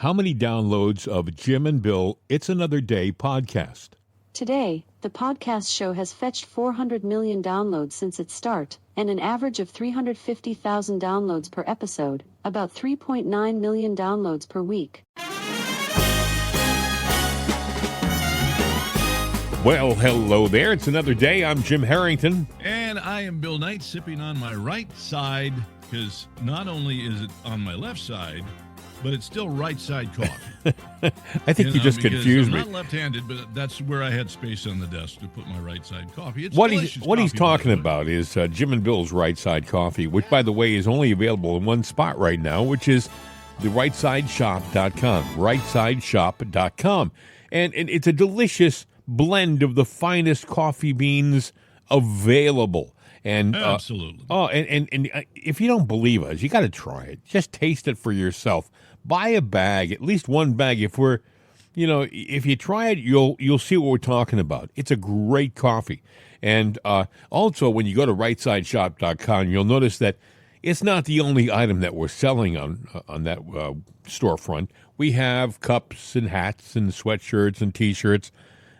how many downloads of Jim and Bill It's Another Day podcast? Today, the podcast show has fetched 400 million downloads since its start, and an average of 350,000 downloads per episode, about 3.9 million downloads per week. Well, hello there. It's another day. I'm Jim Harrington. And I am Bill Knight, sipping on my right side, because not only is it on my left side, but it's still right side coffee. I think you just confused me. I'm not left-handed, but that's where I had space on the desk to put my right side coffee. It's What delicious he's coffee, talking about is Jim and Bill's Right Side Coffee, which, by the way, is only available in one spot right now, which is the rightsideshop.com, rightsideshop.com. And it's a delicious blend of the finest coffee beans available. And absolutely. And if you don't believe us, you got to try it. Just taste it for yourself. Buy a bag, at least one bag. If you try it, you'll see what we're talking about. It's a great coffee. And also, when you go to rightsideshop.com, you'll notice that it's not the only item that we're selling on that storefront. We have cups and hats and sweatshirts and T-shirts.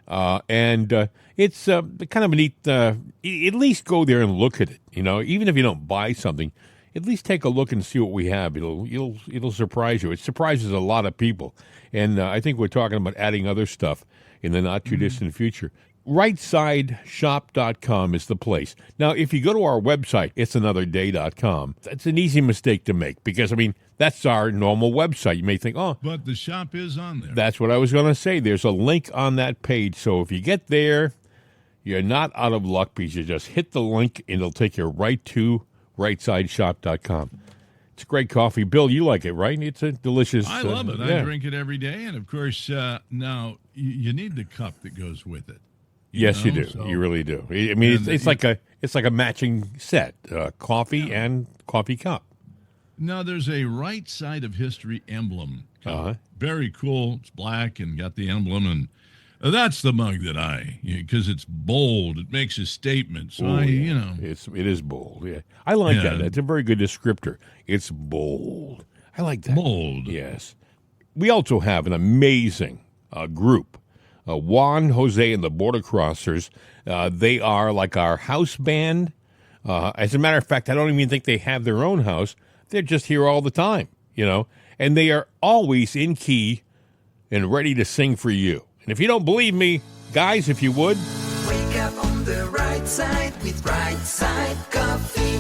It's kind of a neat, at least go there and look at it. Even if you don't buy something, at least take a look and see what we have. It'll surprise you. It surprises a lot of people. And I think we're talking about adding other stuff in the not too distant future. Rightsideshop.com is the place. Now, if you go to our website, it'sanotherday.com, that's an easy mistake to make because, that's our normal website. You may think, but the shop is on there. That's what I was going to say. There's a link on that page. So if you get there, you're not out of luck because you just hit the link and it'll take you right to rightsideshop.com. It's great coffee. Bill, you like it, right? It's a delicious. I love it. Yeah. I drink it every day. And, of course, now you need the cup that goes with it. Yes, you do. So, you really do. It's like a matching set, coffee and coffee cup. Now, there's a Right Side of History emblem. Very cool. It's black and got the emblem, and that's the mug that because it's bold. It makes a statement. So it is bold. Yeah, I like that. It's a very good descriptor. It's bold. I like that. Bold. Yes. We also have an amazing group. Juan, Jose, and the Border Crossers. They are like our house band. As a matter of fact, I don't even think they have their own house. They're just here all the time, and they are always in key and ready to sing for you. And if you don't believe me, guys, if you would. Wake up on the right side with Right Side Coffee.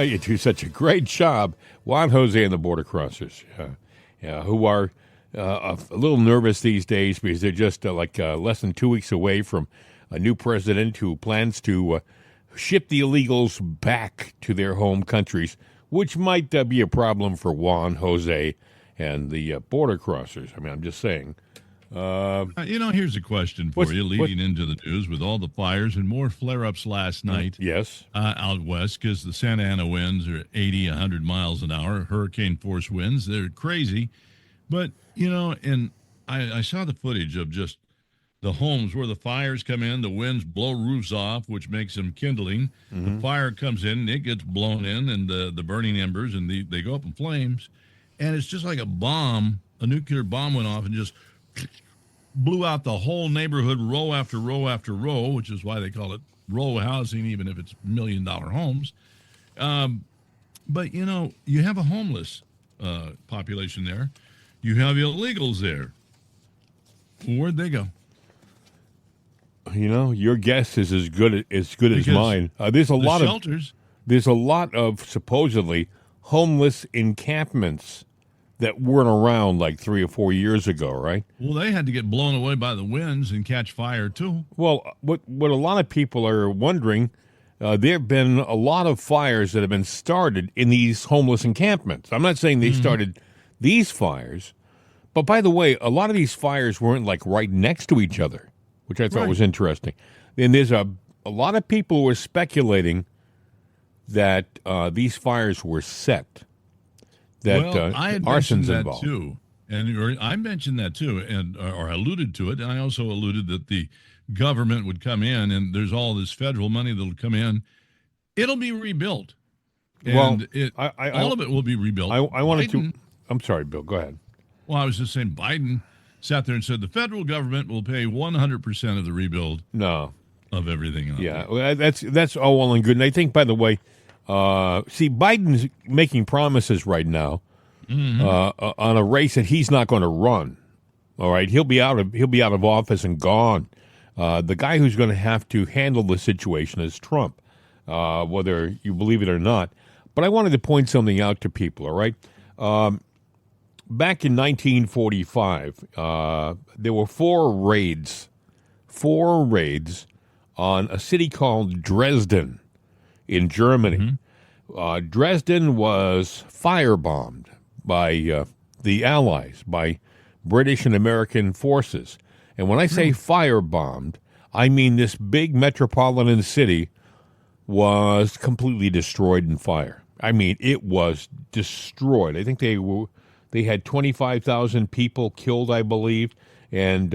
You do such a great job. Juan, Jose, and the Border Crossers, who are a little nervous these days because they're just less than 2 weeks away from a new president who plans to ship the illegals back to their home countries, which might be a problem for Juan, Jose, and the Border Crossers. I'm just saying. Here's a question for you leading into the news with all the fires and more flare-ups last night. Yes. Out west, because the Santa Ana winds are 80, 100 miles an hour, hurricane-force winds. They're crazy. But, and I saw the footage of just the homes where the fires come in, the winds blow roofs off, which makes them kindling. Mm-hmm. The fire comes in, and it gets blown in, and the burning embers, and they go up in flames. And it's just like a nuclear bomb went off and just blew out the whole neighborhood, row after row after row, which is why they call it row housing, even if it's $1 million homes. But, you have a homeless population there. You have illegals there. Where'd they go? Your guess is as good as mine. There's a lot shelters. There's a lot of supposedly homeless encampments that weren't around like 3 or 4 years ago, right? Well, they had to get blown away by the winds and catch fire too. Well, what a lot of people are wondering, there have been a lot of fires that have been started in these homeless encampments. I'm not saying they started these fires, but by the way, a lot of these fires weren't like right next to each other, which I thought was interesting. And there's a lot of people who are speculating that these fires were set. That I had arson's mentioned that involved too, and I mentioned that too, or alluded to it, and I also alluded that the government would come in, and there's all this federal money that'll come in. It'll be rebuilt. And all of it will be rebuilt. I wanted to. I'm sorry, Bill. Go ahead. Well, I was just saying Biden sat there and said the federal government will pay 100% of the rebuild No. of everything. Yeah, well, that's all well and good. And I think, by the way, see, Biden's making promises right now on a race that he's not going to run. All right, he'll be out of office and gone. The guy who's going to have to handle the situation is Trump, whether you believe it or not. But I wanted to point something out to people. All right, back in 1945, there were four raids on a city called Dresden in Germany. Dresden was firebombed by the Allies, by British and American forces. And when I say firebombed, I mean this big metropolitan city was completely destroyed in fire. I mean, it was destroyed. I think they had 25,000 people killed, I believe, and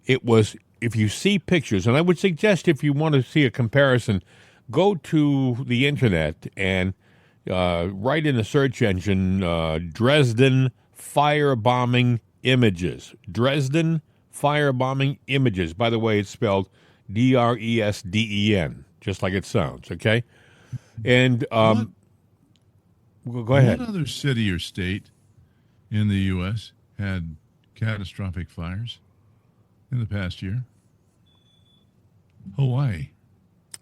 it was. If you see pictures, and I would suggest if you want to see a comparison, go to the internet and write in the search engine Dresden firebombing images. Dresden firebombing images. By the way, it's spelled Dresden, just like it sounds, okay? And go ahead. What other city or state in the U.S. had catastrophic fires in the past year? Hawaii.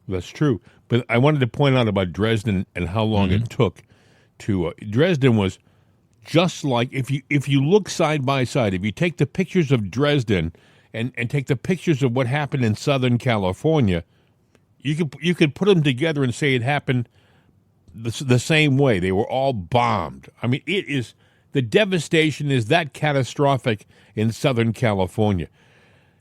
That's true. But I wanted to point out about Dresden and how long it took to. Dresden was just like if you look side by side. If you take the pictures of Dresden and take the pictures of what happened in Southern California, you could put them together and say it happened the same way. They were all bombed. I mean, the devastation is that catastrophic in Southern California.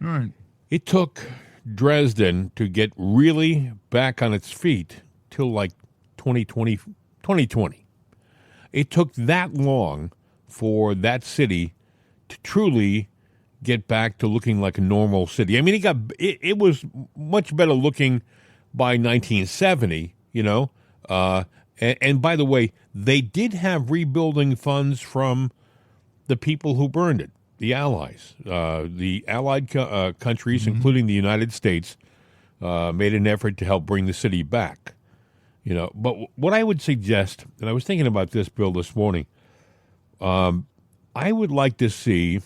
All right. It took Dresden to get really back on its feet till like 2020. It took that long for that city to truly get back to looking like a normal city. I mean, it was much better looking by 1970, you know. And by the way, they did have rebuilding funds from the people who burned it. The Allies, the Allied countries, including the United States, made an effort to help bring the city back. You know, but what I would suggest, and I was thinking about this, Bill, this morning, I would like to see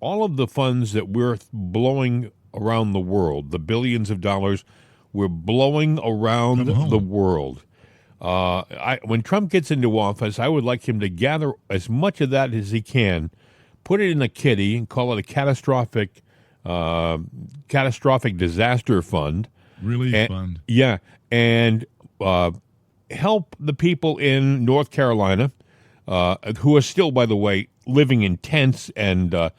all of the funds that we're blowing around the world, the billions of dollars we're blowing around the world. When Trump gets into office, I would like him to gather as much of that as he can, put it in a kitty and call it a catastrophic disaster fund. Relief fund. Yeah, and help the people in North Carolina who are still, by the way, living in tents and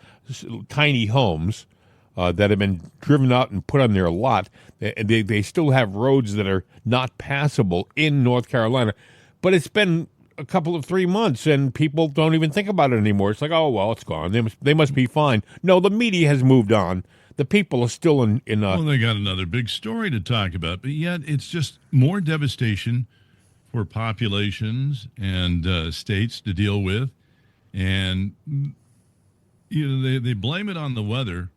tiny homes that have been driven out and put on their lot. They still have roads that are not passable in North Carolina. But it's been a couple of 3 months, and people don't even think about it anymore. It's like, oh, well, it's gone. They must be fine. No, the media has moved on. The people are still in well, they got another big story to talk about, but yet it's just more devastation for populations and states to deal with. And, you know, they blame it on the weather,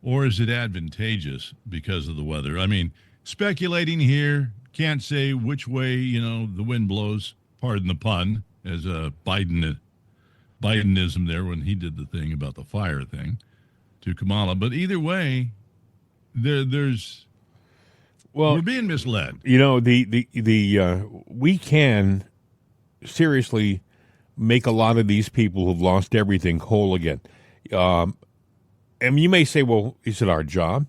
or is it advantageous because of the weather? I mean, speculating here, can't say which way, you know, the wind blows. Pardon the pun, as a Bidenism there when he did the thing about the fire thing to Kamala. But either way, there's we're being misled. You know, we can seriously make a lot of these people who've lost everything whole again. And you may say, well, is it our job?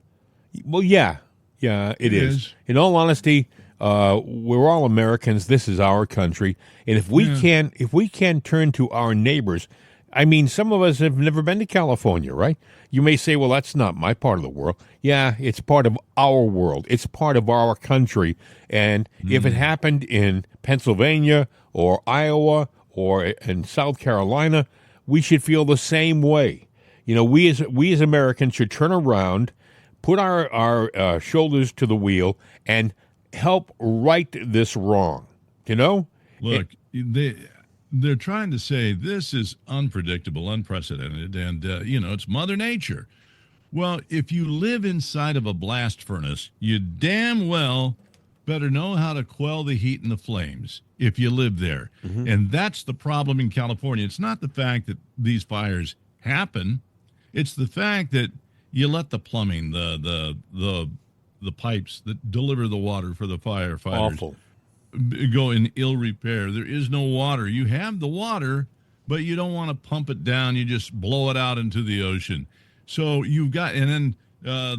Well, yeah, it is. In all honesty, we're all Americans. This is our country, and if we can't turn to our neighbors, I mean, some of us have never been to California, right? You may say, well, that's not my part of the world. Yeah, it's part of our world. It's part of our country, and if it happened in Pennsylvania or Iowa or in South Carolina, we should feel the same way. You know, we as Americans should turn around, put our shoulders to the wheel, and help right this wrong. You know, look, the they're trying to say this is unpredictable, unprecedented, and it's Mother Nature. Well, if you live inside of a blast furnace, you damn well better know how to quell the heat and the flames if you live there. And that's the problem in California. It's not the fact that these fires happen. It's the fact that you let the plumbing, the pipes that deliver the water for the firefighters Awful. Go in ill repair. There is no water. You have the water, but you don't want to pump it down. You just blow it out into the ocean. So you've got, and then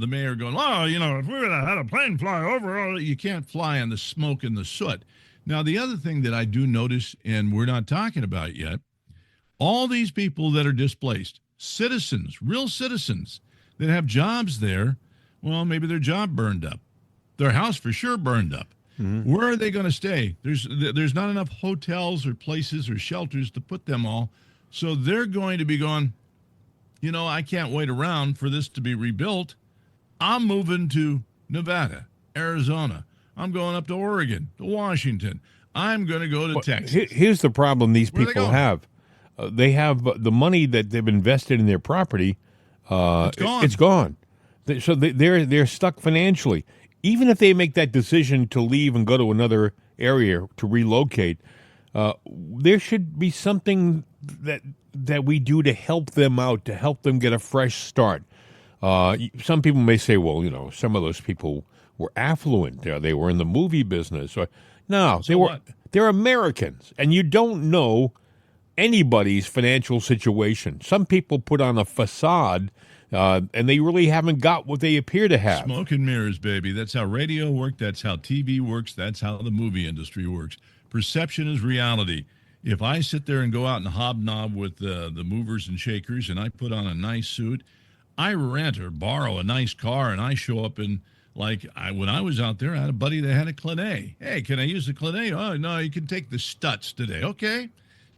the mayor going, if we would have had a plane fly over, you can't fly on the smoke and the soot. Now, the other thing that I do notice, and we're not talking about yet, all these people that are displaced, citizens, real citizens that have jobs there, well, maybe their job burned up. Their house for sure burned up. Where are they going to stay? There's not enough hotels or places or shelters to put them all. So they're going to be going, I can't wait around for this to be rebuilt. I'm moving to Nevada, Arizona. I'm going up to Oregon, to Washington. I'm going to go to Texas. Here's the problem these Where are they people going? have. They have the money that they've invested in their property. It's gone. It's gone. So they're stuck financially. Even if they make that decision to leave and go to another area to relocate, there should be something that we do to help them out, to help them get a fresh start. Some people may say, well, some of those people were affluent. They were in the movie business. No, they're Americans, and you don't know anybody's financial situation. Some people put on a facade, and they really haven't got what they appear to have. Smoke and mirrors, baby. That's how radio works. That's how TV works. That's how the movie industry works. Perception is reality. If I sit there and go out and hobnob with the movers and shakers and I put on a nice suit, I rent or borrow a nice car and I show up in, when I was out there, I had a buddy that had a Clinet. Hey, can I use the Clinet? Oh, no, you can take the Stutz today. Okay,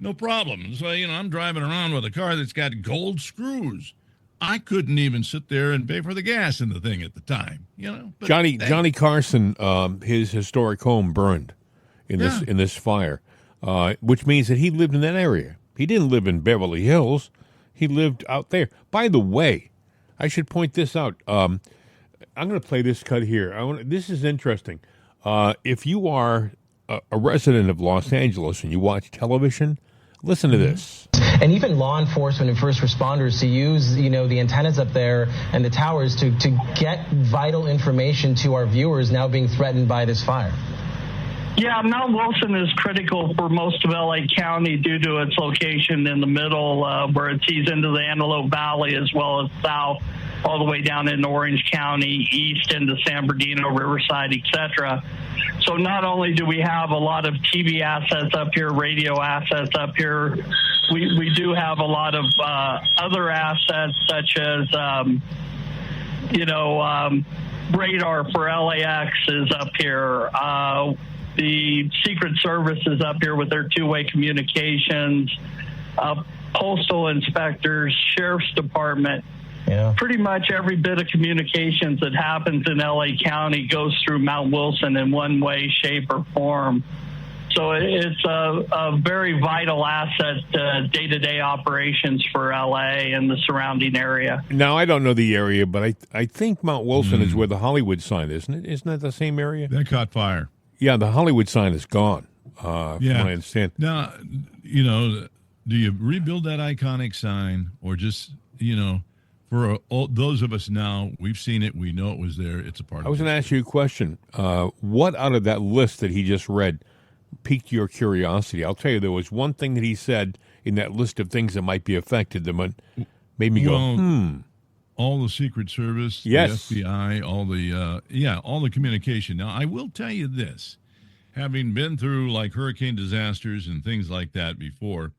no problem. So, I'm driving around with a car that's got gold screws. I couldn't even sit there and pay for the gas in the thing at the time, But Johnny Carson, his historic home burned in this fire, which means that he lived in that area. He didn't live in Beverly Hills. He lived out there. By the way, I should point this out. I'm going to play this cut here. This is interesting. If you are a resident of Los Angeles and you watch television, listen to this. And even law enforcement and first responders to use, the antennas up there and the towers to get vital information to our viewers now being threatened by this fire. Yeah, Mount Wilson is critical for most of LA County due to its location in the middle where it sees into the Antelope Valley as well as south all the way down in Orange County, east into San Bernardino, Riverside, etc. So not only do we have a lot of TV assets up here, radio assets up here, we do have a lot of other assets such as, radar for LAX is up here. The Secret Service is up here with their two-way communications, postal inspectors, sheriff's department. Yeah. Pretty much every bit of communications that happens in LA County goes through Mount Wilson in one way, shape, or form. So it's a very vital asset to day-to-day operations for LA and the surrounding area. Now, I don't know the area, but I think Mount Wilson is where the Hollywood sign is, isn't it? Isn't that the same area? that caught fire. Yeah, the Hollywood sign is gone, from what I understand. Now, do you rebuild that iconic sign or just, for those of us now, we've seen it, we know it was there, it's a part of it. I was going to ask you a question. What out of that list that he just read piqued your curiosity? I'll tell you, there was one thing that he said in that list of things that might be affected that made me go, All the Secret Service, yes, the FBI, all the communication. Now, I will tell you this, having been through like hurricane disasters and things like that before,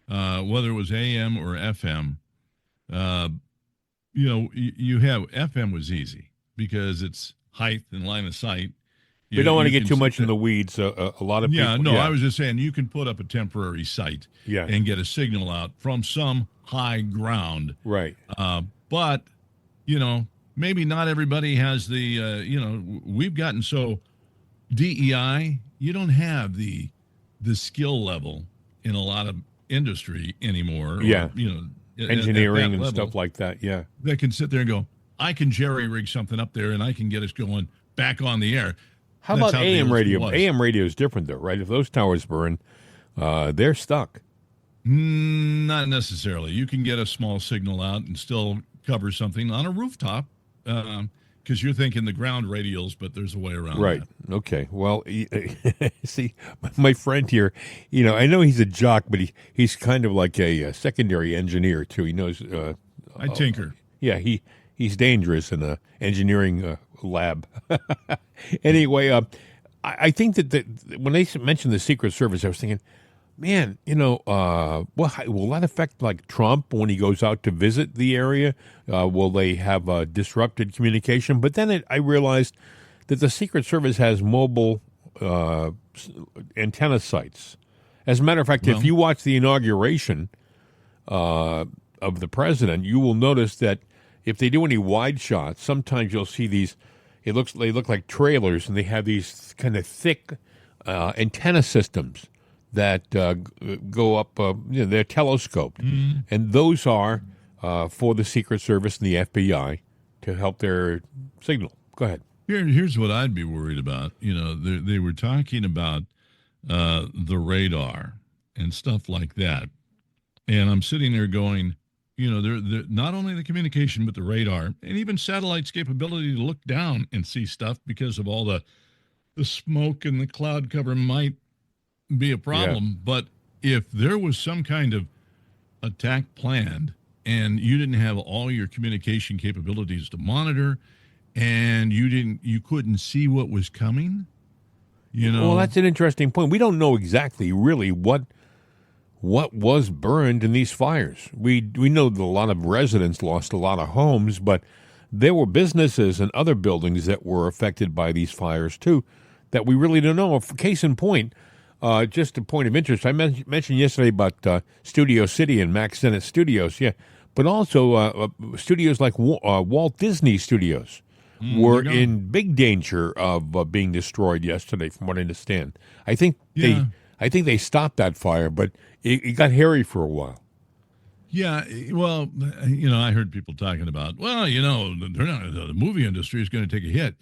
whether it was AM or FM, you have FM was easy because it's height and line of sight. We don't want to get too much in the weeds. A lot of people. I was just saying you can put up a temporary site and get a signal out from some high ground. Right. But, maybe not everybody has the, we've gotten so DEI, you don't have the skill level in a lot of industry anymore. Yeah. Or, you know, Engineering at and that level, stuff like that. Yeah. that can sit there and go, I can jerry rig something up there and I can get us going back on the air. How That's about how AM Davidson radio? was. AM radio is different, though, right? If those towers burn, they're stuck. Not necessarily. You can get a small signal out and still cover something on a rooftop because you're thinking the ground radials, but there's a way around Right. that. Okay. Well, see, my friend here, you know, I know he's a jock, but he's kind of like a secondary engineer, too. He knows. I tinker. Yeah, he's dangerous in a engineering lab. Anyway, I think that when they mentioned the Secret Service, I was thinking, man, you know, will that affect like Trump when he goes out to visit the area? Will they have disrupted communication? But then I realized that the Secret Service has mobile antenna sites. As a matter of fact, if you watch the inauguration of the president, you will notice that if they do any wide shots, sometimes you'll see these. They look like trailers, and they have these kind of thick antenna systems that go up. They're telescoped, and those are for the Secret Service and the FBI to help their signal. Go ahead. Here's what I'd be worried about. You know, they were talking about the radar and stuff like that, and I'm sitting there going, you know, they're not only the communication, but the radar and even satellite's capability to look down and see stuff because of all the smoke and the cloud cover might be a problem. Yeah. But if there was some kind of attack planned and you didn't have all your communication capabilities to monitor and you couldn't see what was coming, you know. Well, that's an interesting point. We don't know exactly really what was burned in these fires. We know that a lot of residents lost a lot of homes, but there were businesses and other buildings that were affected by these fires too that we really don't know. Case in point, just a point of interest, I mentioned yesterday about Studio City and Max Sennett Studios, yeah, but also studios like Walt Disney Studios were in big danger of being destroyed yesterday, from what I understand. I think they stopped that fire, but it got hairy for a while. Yeah, well, you know, I heard people talking about, well, you know, the movie industry is going to take a hit.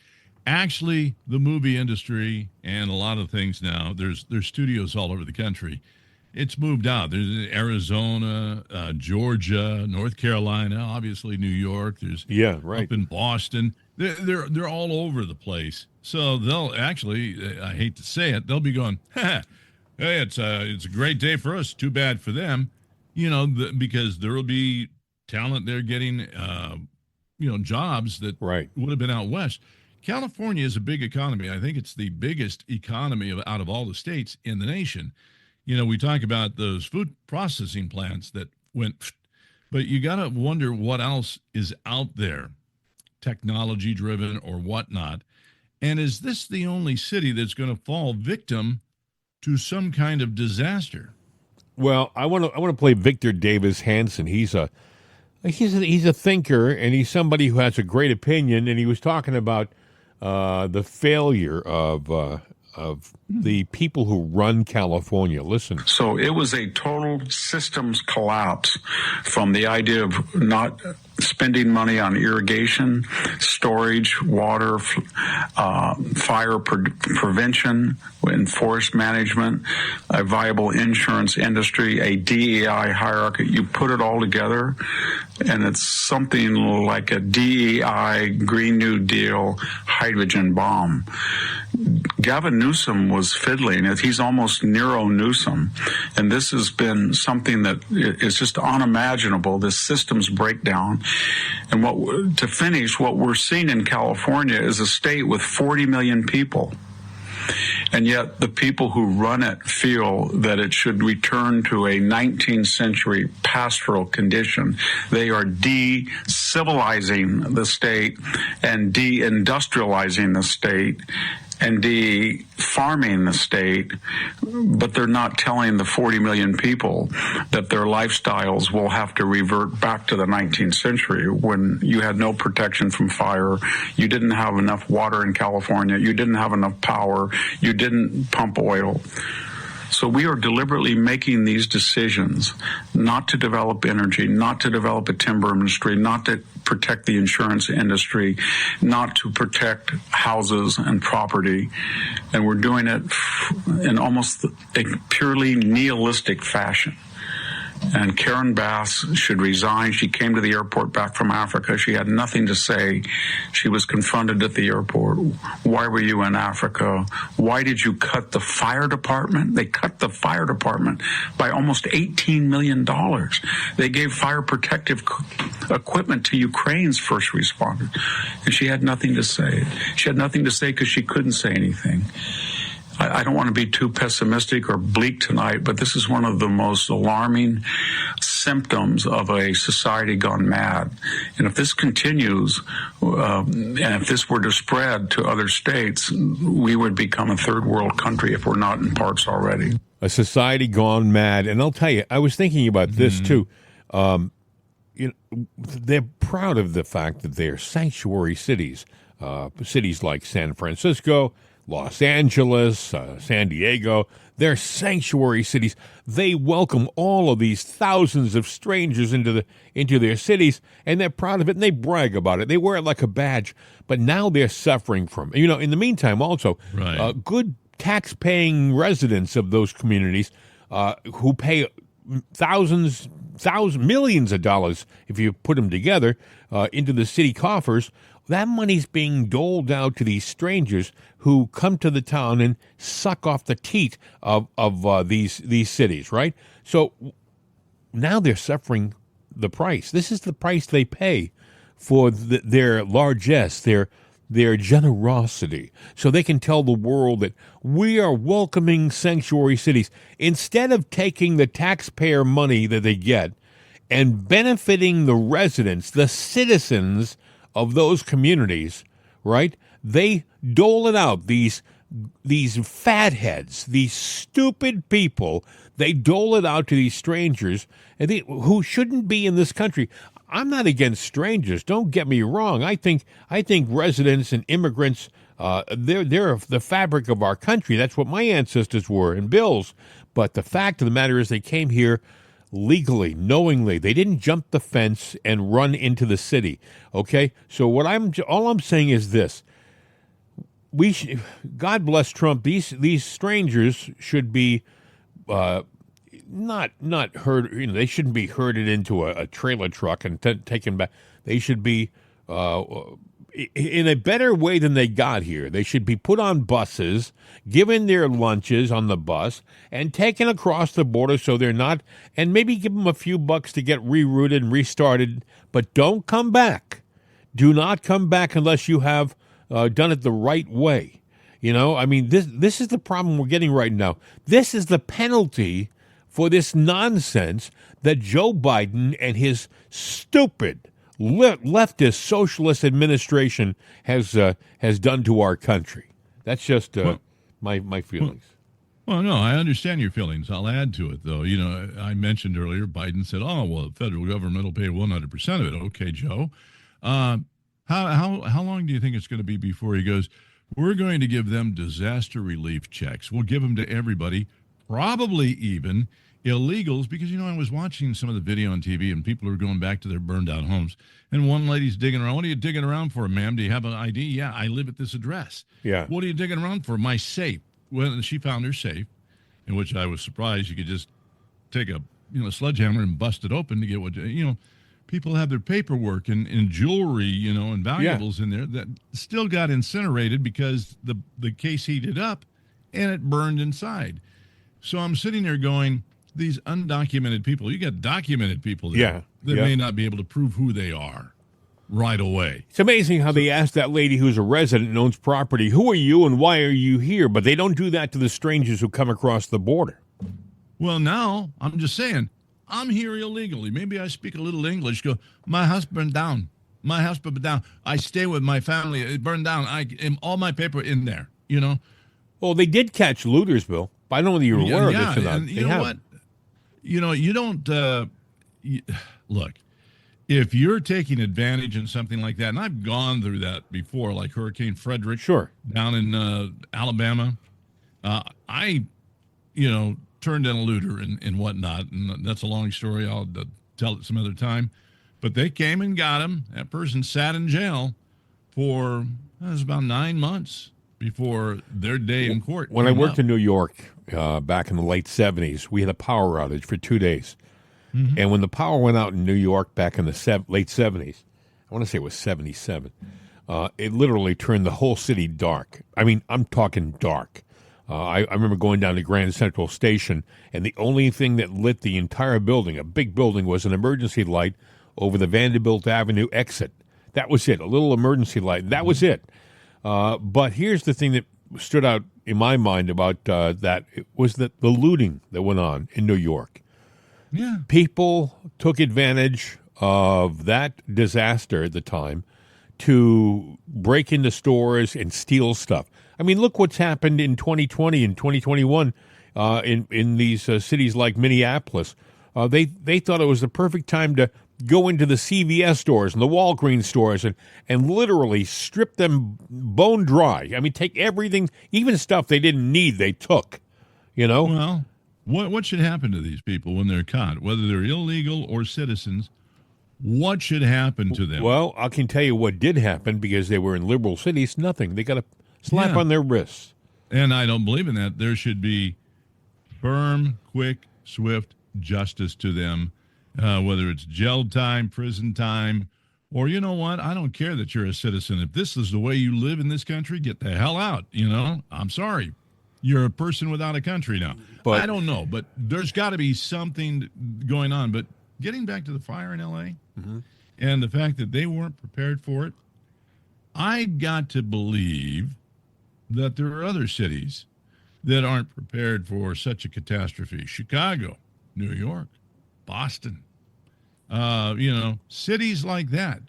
Actually, the movie industry and a lot of things now, there's studios all over the country. It's moved out. There's Arizona, Georgia, North Carolina, obviously New York. There's up in Boston. They're all over the place. So they'll actually, I hate to say it, they'll be going, hey, it's a great day for us. Too bad for them, you know, because there will be talent there getting, you know, jobs that would have been out west. California is a big economy. I think it's the biggest economy out of all the states in the nation. You know, we talk about those food processing plants that went, but you got to wonder what else is out there, technology driven or whatnot. And is this the only city that's going to fall victim to some kind of disaster? Well, I want to play Victor Davis Hanson. He's a thinker, and he's somebody who has a great opinion. And he was talking about the failure of the people who run California. Listen. So it was a total systems collapse from the idea of not spending money on irrigation, storage, water, fire prevention, and forest management, a viable insurance industry, a DEI hierarchy. You put it all together, and it's something like a DEI Green New Deal hydrogen bomb. Gavin Newsom was fiddling it. He's almost Nero Newsom. And this has been something that is just unimaginable, this systems breakdown. And to finish, what we're seeing in California is a state with 40 million people. And yet the people who run it feel that it should return to a 19th century pastoral condition. They are de-civilizing the state and de-industrializing the state and de-farming the state, but they're not telling the 40 million people that their lifestyles will have to revert back to the 19th century when you had no protection from fire, you didn't have enough water in California, you didn't have enough power, you didn't pump oil. So we are deliberately making these decisions not to develop energy, not to develop a timber industry, not to protect the insurance industry, not to protect houses and property. And we're doing it in almost a purely nihilistic fashion. And Karen Bass should resign. She came to the airport back from Africa. She had nothing to say. She was confronted at the airport. Why were you in Africa? Why did you cut the fire department? They cut the fire department by almost $18 million. They gave fire protective equipment to Ukraine's first responders. And she had nothing to say. She had nothing to say because she couldn't say anything. I don't want to be too pessimistic or bleak tonight, but this is one of the most alarming symptoms of a society gone mad. And if this continues, and if this were to spread to other states, we would become a third world country if we're not in parts already. A society gone mad. And I'll tell you, I was thinking about this too. They're proud of the fact that they're sanctuary cities, cities like San Francisco, Los Angeles, San Diego. They're sanctuary cities. They welcome all of these thousands of strangers into their cities, and they're proud of it, and they brag about it. They wear it like a badge. But now they're suffering from, in the meantime also, good tax-paying residents of those communities who pay millions of dollars, if you put them together, into the city coffers. That money's being doled out to these strangers who come to the town and suck off the teat of these cities, right? So now they're suffering the price. This is the price they pay for their largesse, their generosity, so they can tell the world that we are welcoming sanctuary cities. Instead of taking the taxpayer money that they get and benefiting the residents, the citizens of those communities, right? They dole it out. These fatheads, these stupid people, they dole it out to these strangers who shouldn't be in this country. I'm not against strangers. Don't get me wrong. I think residents and immigrants, they're the fabric of our country. That's what my ancestors were, and Bill's. But the fact of the matter is, they came here legally, knowingly. They didn't jump the fence and run into the city. Okay, so all I'm saying is this: God bless Trump. These strangers should be not herd. They shouldn't be herded into a trailer truck and taken back. They should be in a better way than they got here. They should be put on buses, given their lunches on the bus, and taken across the border so they're not, and maybe give them a few bucks to get rerouted and restarted, but don't come back. Do not come back unless you have done it the right way. This is the problem we're getting right now. This is the penalty for this nonsense that Joe Biden and his stupid leftist socialist administration has done to our country. That's just my feelings. Well, no, I understand your feelings. I'll add to it, though. I mentioned earlier, Biden said, "Oh, well, the federal government will pay 100% of it." Okay, Joe. How long do you think it's going to be before he goes, "We're going to give them disaster relief checks. We'll give them to everybody, probably even illegals," because, I was watching some of the video on TV and people are going back to their burned out homes. And one lady's digging around. "What are you digging around for, ma'am? Do you have an ID?" "Yeah, I live at this address." Yeah. "What are you digging around for?" "My safe." Well, she found her safe, in which I was surprised you could just take a sledgehammer and bust it open to get what, people have their paperwork and jewelry, and valuables in there that still got incinerated because the case heated up and it burned inside. So I'm sitting there going, these undocumented people, you got documented people there that may not be able to prove who they are right away. It's amazing how they ask that lady who's a resident and owns property, "Who are you and why are you here?" But they don't do that to the strangers who come across the border. Well, now I'm just saying, I'm here illegally. Maybe I speak a little English. Go, "My house burned down. My house burned down. I stay with my family. It burned down. All my paper in there." Well, they did catch looters, Bill. I don't know whether you're aware of this or not. And you know what? You don't look. If you're taking advantage in something like that, and I've gone through that before, like Hurricane Frederick, Sure, down in Alabama, I turned in a looter and whatnot. And that's a long story. I'll tell it some other time. But they came and got him. That person sat in jail for it was about 9 months before their day in court. When I worked in New York back in the late 70s, we had a power outage for 2 days. Mm-hmm. And when the power went out in New York back in the late 70s, I want to say it was 77, it literally turned the whole city dark. I mean, I'm talking dark. I remember going down to Grand Central Station, and the only thing that lit the entire building, a big building, was an emergency light over the Vanderbilt Avenue exit. That was it, a little emergency light. That was it. But here's the thing that stood out in my mind about that was the looting that went on in New York. Yeah. People took advantage of that disaster at the time to break into stores and steal stuff. I mean, look what's happened in 2020 and 2021 in these cities like Minneapolis. They thought it was the perfect time to go into the CVS stores and the Walgreens stores and literally strip them bone dry. I mean, take everything, even stuff they didn't need, they took, Well, what should happen to these people when they're caught, whether they're illegal or citizens? What should happen to them? Well, I can tell you what did happen because they were in liberal cities. Nothing. They got a slap on their wrists. And I don't believe in that. There should be firm, quick, swift justice to them, whether it's jail time, prison time, or you know what? I don't care that you're a citizen. If this is the way you live in this country, get the hell out. I'm sorry. You're a person without a country now. But I don't know, but there's got to be something going on. But getting back to the fire in L.A. And the fact that they weren't prepared for it, I got to believe that there are other cities that aren't prepared for such a catastrophe. Chicago, New York, Boston, cities like that.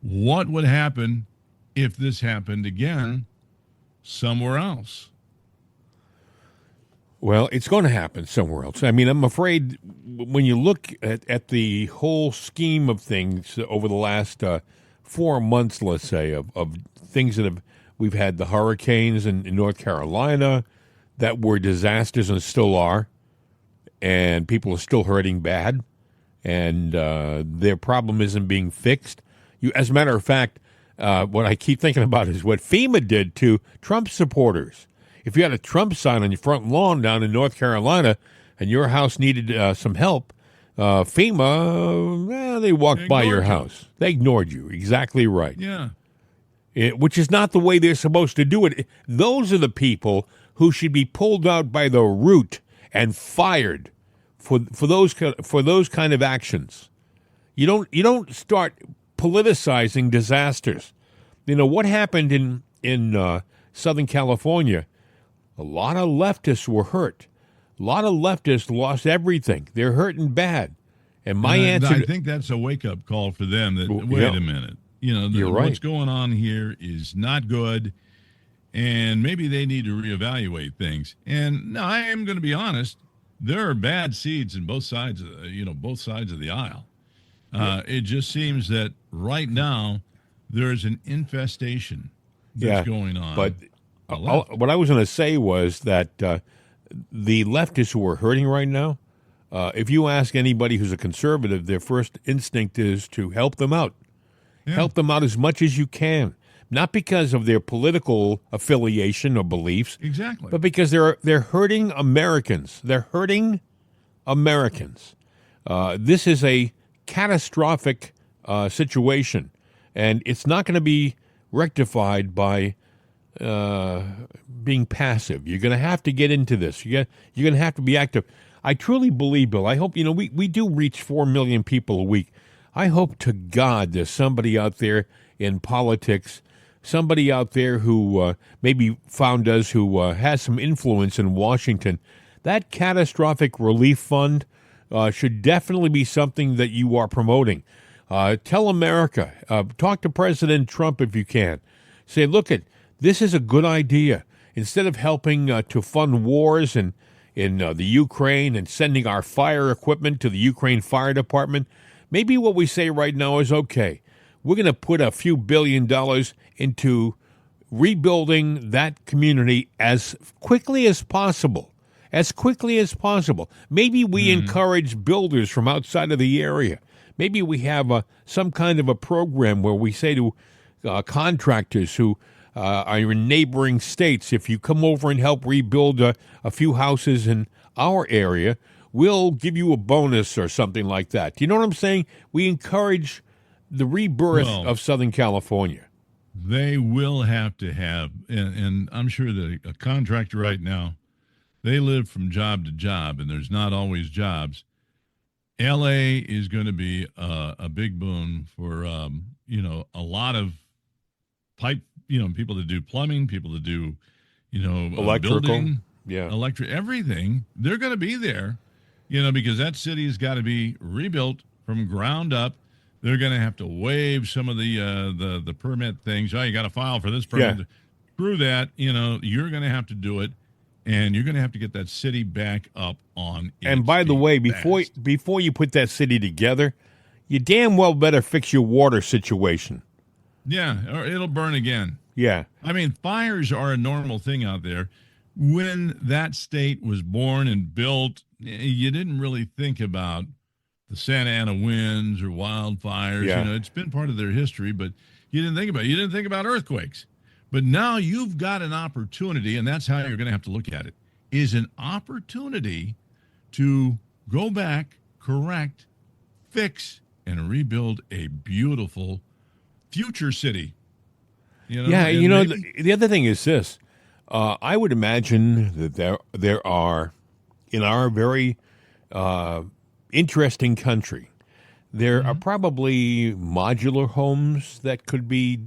What would happen if this happened again somewhere else? Well, it's going to happen somewhere else. I mean, I'm afraid when you look at the whole scheme of things over the last 4 months, let's say, of things that we've had the hurricanes in North Carolina that were disasters and still are, and people are still hurting bad, and their problem isn't being fixed. As a matter of fact, what I keep thinking about is what FEMA did to Trump supporters. If you had a Trump sign on your front lawn down in North Carolina and your house needed some help, FEMA, they walked by your house. They ignored you. Exactly right. Yeah. Which is not the way they're supposed to do it. Those are the people who should be pulled out by the root and fired for those kind of actions. You don't start politicizing disasters. What happened in Southern California? A lot of leftists were hurt. A lot of leftists lost everything. They're hurting bad. And my answer... I think that's a wake-up call for them that, wait a minute. You're right. What's going on here is not good, and maybe they need to reevaluate things. And no, I am going to be honest. There are bad seeds in both sides of the aisle. It just seems that right now there's an infestation that's going on. But what I was going to say was that the leftists who are hurting right now, if you ask anybody who's a conservative, their first instinct is to help them out. Yeah. Help them out as much as you can. Not because of their political affiliation or beliefs. Exactly. But because they're hurting Americans. They're hurting Americans. This is a catastrophic situation. And it's not going to be rectified by being passive. You're going to have to get into this. You're going to have to be active. I truly believe, Bill, I hope, we do reach 4 million people a week. I hope to God there's somebody out there in politics, somebody out there who maybe found us, who has some influence in Washington. That catastrophic relief fund should definitely be something that you are promoting. Tell America, talk to President Trump if you can. Say, look, this is a good idea. Instead of helping to fund wars in the Ukraine and sending our fire equipment to the Ukraine Fire Department, maybe what we say right now is, okay, we're going to put a few $1 billion into rebuilding that community as quickly as possible. as quickly as possible. Maybe we encourage builders from outside of the area. Maybe we have some kind of a program where we say to contractors who are in neighboring states, if you come over and help rebuild a few houses in our area, we'll give you a bonus or something like that. Do you know what I'm saying? We encourage the rebirth of Southern California. They will have to have, and I'm sure that a contractor right now, they live from job to job, and there's not always jobs. LA is going to be a big boon for, a lot of people that do plumbing, people that do, Electrical. building, Yeah. electric, everything. They're going to be there, because that city has got to be rebuilt from ground up. They're going to have to waive some of the permit things. Oh, you got to file for this permit. Yeah. Through that, you're going to have to do it, and you're going to have to get that city back up on. And by the way, before you put that city together, you damn well better fix your water situation. Yeah, or it'll burn again. Yeah. I mean, fires are a normal thing out there. When that state was born and built, you didn't really think about the Santa Ana winds or wildfires. Yeah. It's been part of their history, but you didn't think about it. You didn't think about earthquakes. But now you've got an opportunity, and that's how you're going to have to look at it, is an opportunity to go back, correct, fix, and rebuild a beautiful future city. The other thing is this. I would imagine that there are, in our very interesting country, there are probably modular homes that could be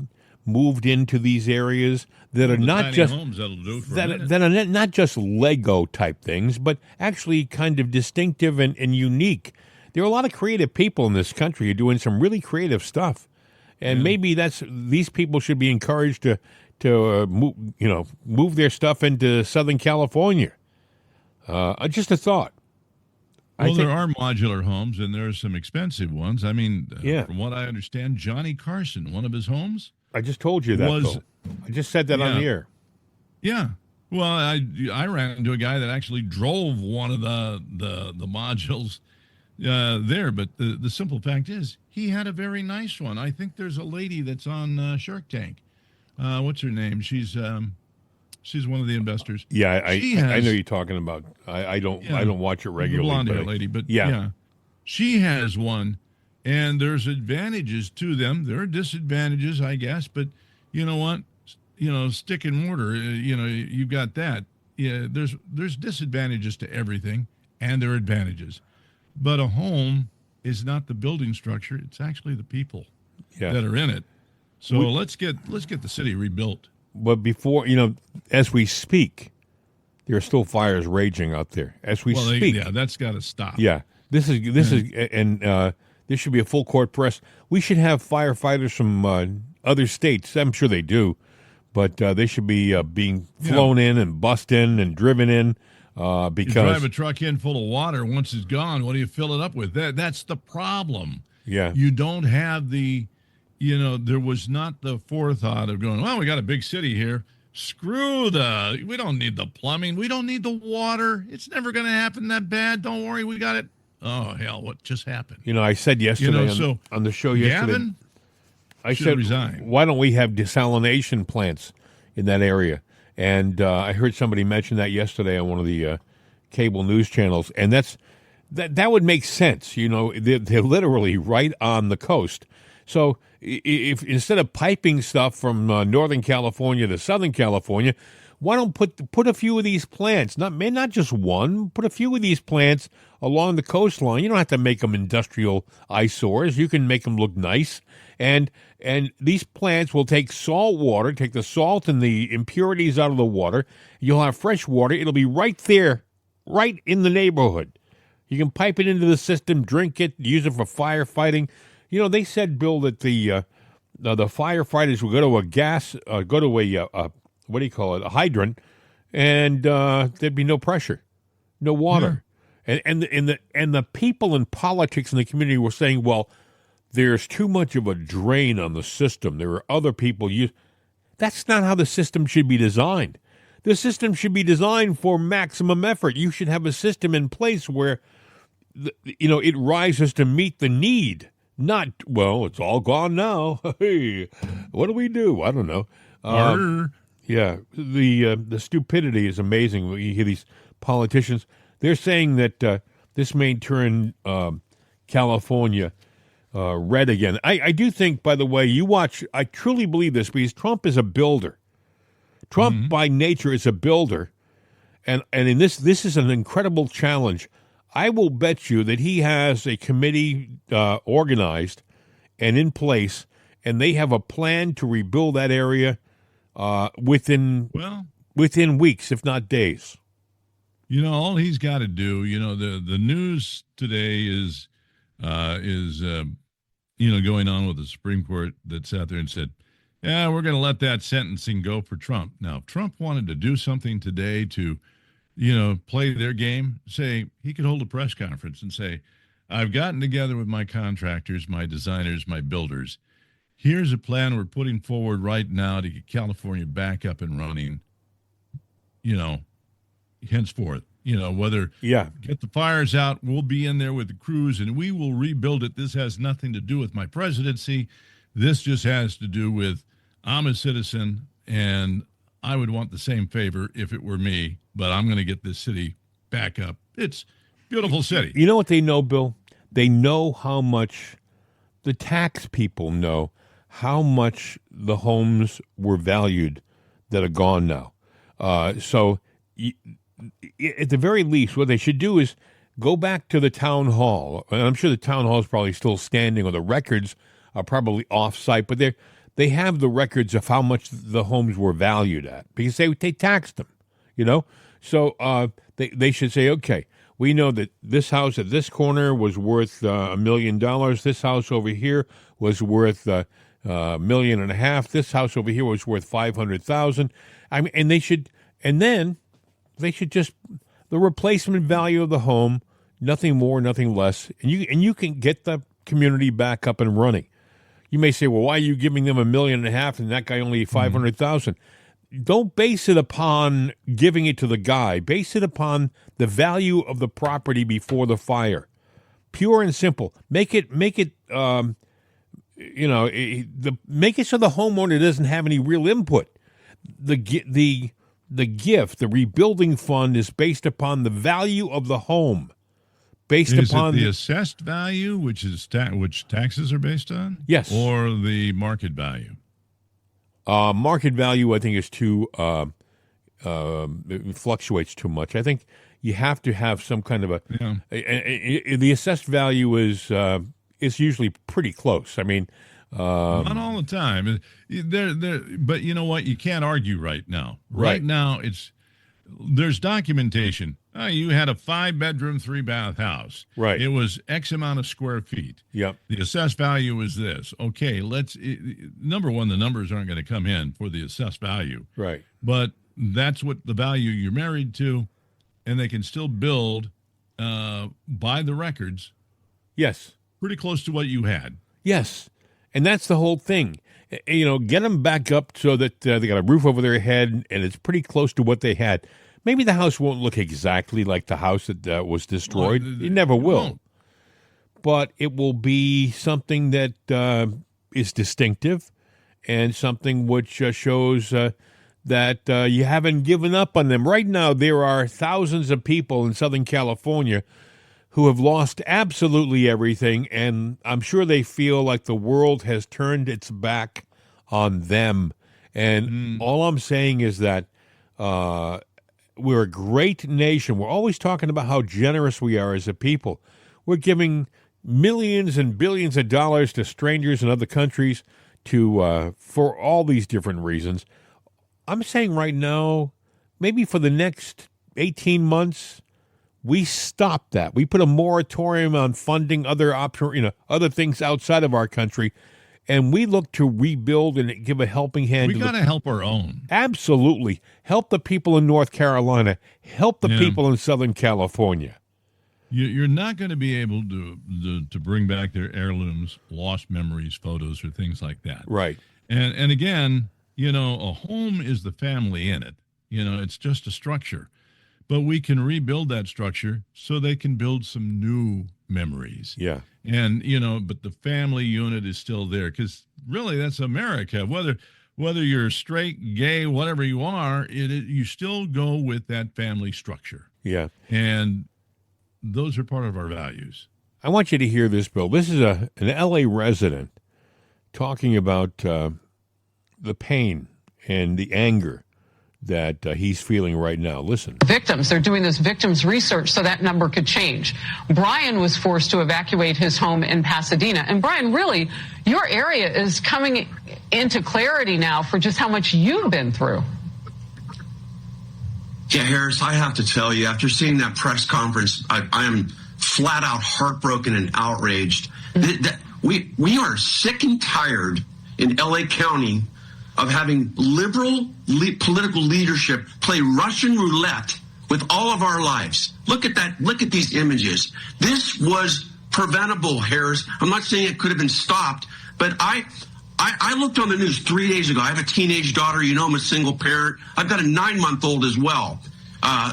moved into these areas that are not just homes that'll do for that are not just Lego type things, but actually kind of distinctive and unique. There are a lot of creative people in this country who are doing some really creative stuff, and maybe these people should be encouraged to move their stuff into Southern California. Just a thought. Well, there are modular homes, and there are some expensive ones. I mean, from what I understand, Johnny Carson, one of his homes. I just told you that. I just said that on the air. Yeah. Well, I ran into a guy that actually drove one of the modules there, but the simple fact is he had a very nice one. I think there's a lady that's on Shark Tank. What's her name? She's one of the investors. Yeah, I know you're talking about. I don't watch it regularly. The blonde-haired lady, but yeah, she has one, and there's advantages to them. There are disadvantages, I guess, but you know what? Stick and mortar. You've got that. Yeah, there's disadvantages to everything, and there are advantages. But a home is not the building structure; it's actually the people that are in it. So let's get the city rebuilt. But before, as we speak, there are still fires raging out there. As we speak. That's got to stop. Yeah. This should be a full court press. We should have firefighters from other states. I'm sure they do, but they should be being flown in and bussed in and driven in because you drive a truck in full of water. Once it's gone, what do you fill it up with? That's the problem. Yeah. You don't have the. There was not the forethought of going, well, we got a big city here. We don't need the plumbing. We don't need the water. It's never going to happen that bad. Don't worry. We got it. Oh, hell, what just happened? I said yesterday on the show yesterday. Gavin I said, resign. Why don't we have desalination plants in that area? And I heard somebody mention that yesterday on one of the cable news channels. And that would make sense. They're literally right on the coast. So if instead of piping stuff from Northern California to Southern California, why don't put a few of these plants, not just one, put a few of these plants along the coastline. You don't have to make them industrial eyesores. You can make them look nice. And these plants will take salt water, take the salt and the impurities out of the water. You'll have fresh water. It'll be right there, right in the neighborhood. You can pipe it into the system, drink it, use it for firefighting. They said, Bill, that the firefighters will go to a hydrant, and there'd be no pressure, no water, and the people in politics in the community were saying, well, there's too much of a drain on the system. There are other people. That's not how the system should be designed. The system should be designed for maximum effort. You should have a system in place where, it rises to meet the need. Not, well, it's all gone now. Hey, what do we do? I don't know. Yeah, the stupidity is amazing. You hear these politicians. They're saying that this may turn California red again. I do think, by the way, I truly believe this because Trump is a builder. Trump, by nature, is a builder. And in this is an incredible challenge. I will bet you that he has a committee organized and in place, and they have a plan to rebuild that area within weeks, if not days. All he's got to do, the news today is going on with the Supreme Court that sat there and said, yeah, we're going to let that sentencing go for Trump. Now, if Trump wanted to do something today to, play their game, say he could hold a press conference and say, I've gotten together with my contractors, my designers, my builders. Here's a plan we're putting forward right now to get California back up and running, henceforth. Whether get the fires out, we'll be in there with the crews and we will rebuild it. This has nothing to do with my presidency. This just has to do with I'm a citizen and I would want the same favor if it were me, but I'm going to get this city back up. It's a beautiful city. You know what they know, Bill? They know how much the tax people know how much the homes were valued that are gone now. So at the very least, what they should do is go back to the town hall. And I'm sure the town hall is probably still standing, or the records are probably off-site, but they have the records of how much the homes were valued at because they taxed them, So they should say, okay, we know that this house at this corner was worth $1 million. This house over here was worth $1.5 million. This house over here was worth $500,000. And they should just the replacement value of the home, nothing more, nothing less, and you can get the community back up and running. You may say, well, why are you giving them $1.5 million and that guy only $500,000? Don't base it upon giving it to the guy. Base it upon the value of the property before the fire. Pure and simple. Make it make it so the homeowner doesn't have any real input. The gift, the rebuilding fund, is based upon the value of the home. Is it the assessed value, which taxes are based on? Yes. Or the market value? Market value, I think, is too it fluctuates too much. I think you have to have some kind of the assessed value is usually pretty close. I mean, not all the time. But you know what? You can't argue right now. Right now, there's documentation. You had a 5-bedroom, 3-bath house. Right. It was X amount of square feet. Yep. The assessed value is this. Okay, number one, the numbers aren't going to come in for the assessed value. Right. But that's what the value you're married to, and they can still build by the records. Yes. Pretty close to what you had. Yes. And that's the whole thing. Get them back up so that they got a roof over their head and it's pretty close to what they had. Maybe the house won't look exactly like the house that was destroyed. It never will. But it will be something that is distinctive and something which shows that you haven't given up on them. Right now, there are thousands of people in Southern California who have lost absolutely everything, and I'm sure they feel like the world has turned its back on them. And all I'm saying is that we're a great nation. We're always talking about how generous we are as a people. We're giving millions and billions of dollars to strangers in other countries for all these different reasons. I'm saying right now, maybe for the next 18 months, we stop that. We put a moratorium on funding other things outside of our country, and we look to rebuild and give a helping hand. We got to help our own. Absolutely. Help the people in North Carolina. Help the people in Southern California. You're not going to be able to bring back their heirlooms, lost memories, photos, or things like that. Right. And again, a home is the family in it. It's just a structure. But we can rebuild that structure so they can build some new memories. Yeah. And, but the family unit is still there because really that's America. Whether you're straight, gay, whatever you are, you still go with that family structure. Yeah. And those are part of our values. I want you to hear this, Bill. This is an L.A. resident talking about the pain and the anger that he's feeling right now. Listen. Victims, they're doing this victims research so that number could change. Brian was forced to evacuate his home in Pasadena. And Brian, really, your area is coming into clarity now for just how much you've been through. Yeah, Harris, I have to tell you, after seeing that press conference, I am flat out heartbroken and outraged. We are sick and tired in L.A. County of having liberal political leadership play Russian roulette with all of our lives. Look at that. Look at these images. This was preventable, Harris. I'm not saying it could have been stopped, but I looked on the news 3 days ago. I have a teenage daughter. I'm a single parent. I've got a 9-month-old as well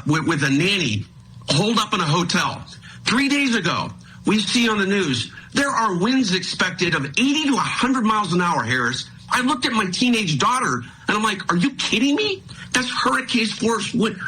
with a nanny holed up in a hotel. 3 days ago, we see on the news, there are winds expected of 80 to 100 miles an hour, Harris. I looked at my teenage daughter, and I'm like, are you kidding me? That's hurricane force winds.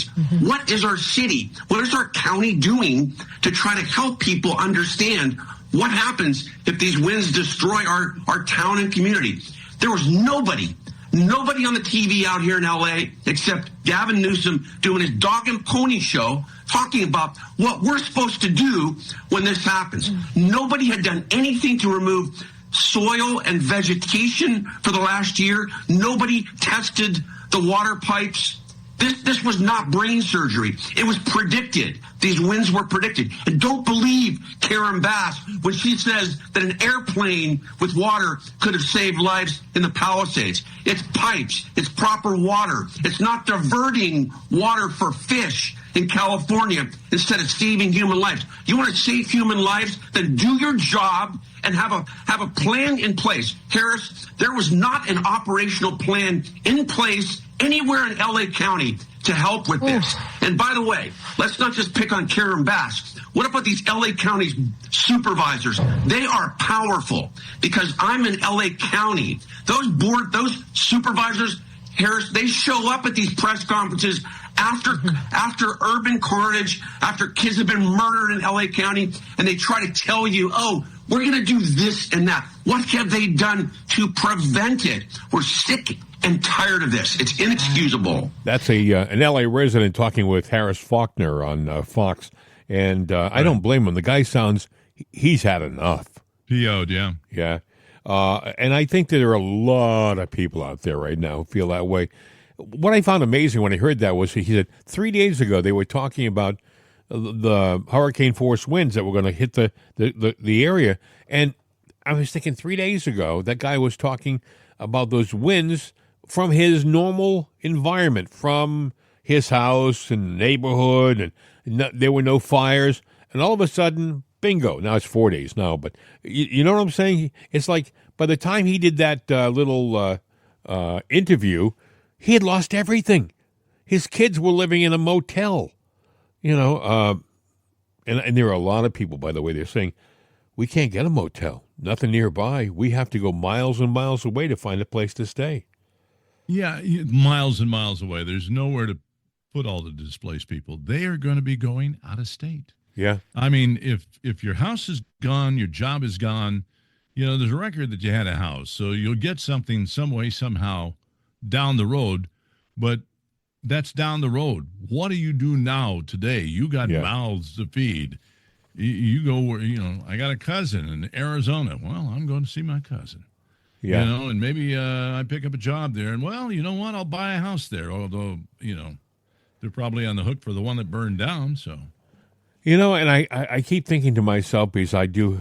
Mm-hmm. What is our city, what is our county doing to try to help people understand what happens if these winds destroy our town and community? There was nobody on the TV out here in L.A. except Gavin Newsom doing his dog and pony show talking about what we're supposed to do when this happens. Mm-hmm. Nobody had done anything to remove soil and vegetation for the last year. Nobody tested the water pipes. This was not brain surgery. It was predicted. These winds were predicted. And don't believe Karen Bass when she says that an airplane with water could have saved lives in the Palisades. It's pipes. It's proper water. It's not diverting water for fish in California instead of saving human lives. You want to save human lives? Then do your job and have a plan in place. Harris, there was not an operational plan in place anywhere in L.A. County to help with this. And by the way, let's not just pick on Karen Bass. What about these L.A. County supervisors? They are powerful because I'm in L.A. County. Those supervisors, Harris, they show up at these press conferences after urban carnage, after kids have been murdered in L.A. County, and they try to tell you, we're going to do this and that. What have they done to prevent it? We're sick and tired of this. It's inexcusable. That's an L.A. resident talking with Harris Faulkner on Fox, and I don't blame him. The guy sounds, he's had enough. PO'd, yeah. Yeah. And I think that there are a lot of people out there right now who feel that way. What I found amazing when I heard that was he said 3 days ago they were talking about the hurricane force winds that were going to hit the area. And I was thinking 3 days ago that guy was talking about those winds from his normal environment, from his house and neighborhood, and there were no fires. And all of a sudden, bingo. Now it's 4 days now, but you know what I'm saying? It's like by the time he did that little interview, he had lost everything. His kids were living in a motel, and there are a lot of people, by the way, they're saying, we can't get a motel, nothing nearby. We have to go miles and miles away to find a place to stay. Yeah, miles and miles away. There's nowhere to put all the displaced people. They are going to be going out of state. Yeah. I mean, if your house is gone, your job is gone, there's a record that you had a house. So you'll get something some way, somehow down the road, but that's down the road. What do you do now today? You got mouths to feed. You go where, I got a cousin in Arizona. Well, I'm going to see my cousin. Yeah. And maybe I pick up a job there, and well, you know what? I'll buy a house there. Although, they're probably on the hook for the one that burned down. So, and I keep thinking to myself, because I do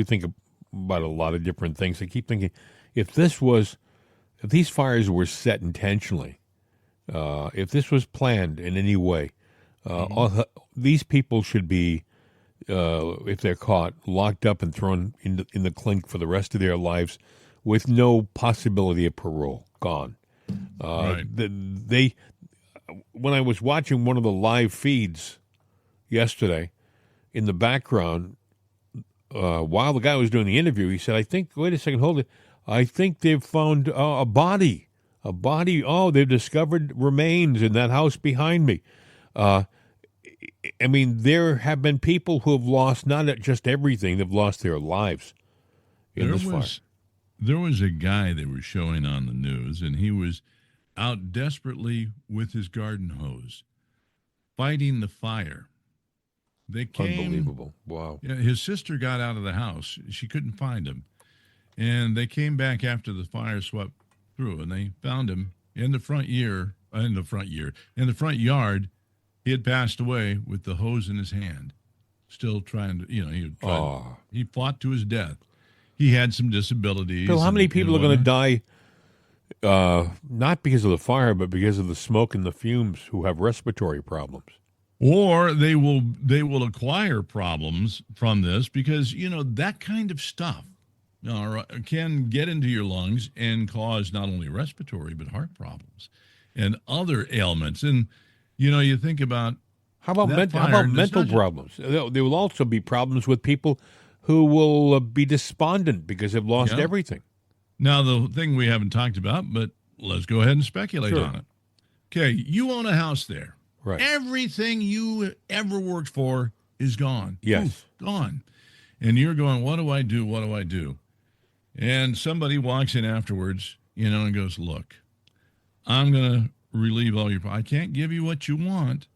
think about a lot of different things. I keep thinking, if these fires were set intentionally, if this was planned in any way, these people should be, if they're caught, locked up and thrown in the clink for the rest of their lives with no possibility of parole. Gone. Right. They when I was watching one of the live feeds yesterday, in the background, while the guy was doing the interview, he said, wait a second, hold it. I think they've found a body. A body. Oh, they've discovered remains in that house behind me. I mean, there have been people who have lost not just everything, they've lost their lives in this fire. There was a guy they were showing on the news, and he was out desperately with his garden hose, fighting the fire. They came. Unbelievable. Wow. Yeah, his sister got out of the house. She couldn't find him. And they came back after the fire swept through, and they found him in the front yard. He had passed away with the hose in his hand, still trying to, he fought to his death. He had some disabilities. Bill, how many people are going to die, not because of the fire, but because of the smoke and the fumes, who have respiratory problems? Or they will acquire problems from this because, that kind of stuff can get into your lungs and cause not only respiratory but heart problems and other ailments. And, you think about how about mental problems? There will also be problems with people who will be despondent because they've lost everything. Now, the thing we haven't talked about, but let's go ahead and speculate on it. Okay, you own a house there. Right. Everything you ever worked for is gone. Yes. Oof, gone. And you're going, what do I do? What do I do? And somebody walks in afterwards, and goes, look, I'm going to relieve all I can't give you what you want.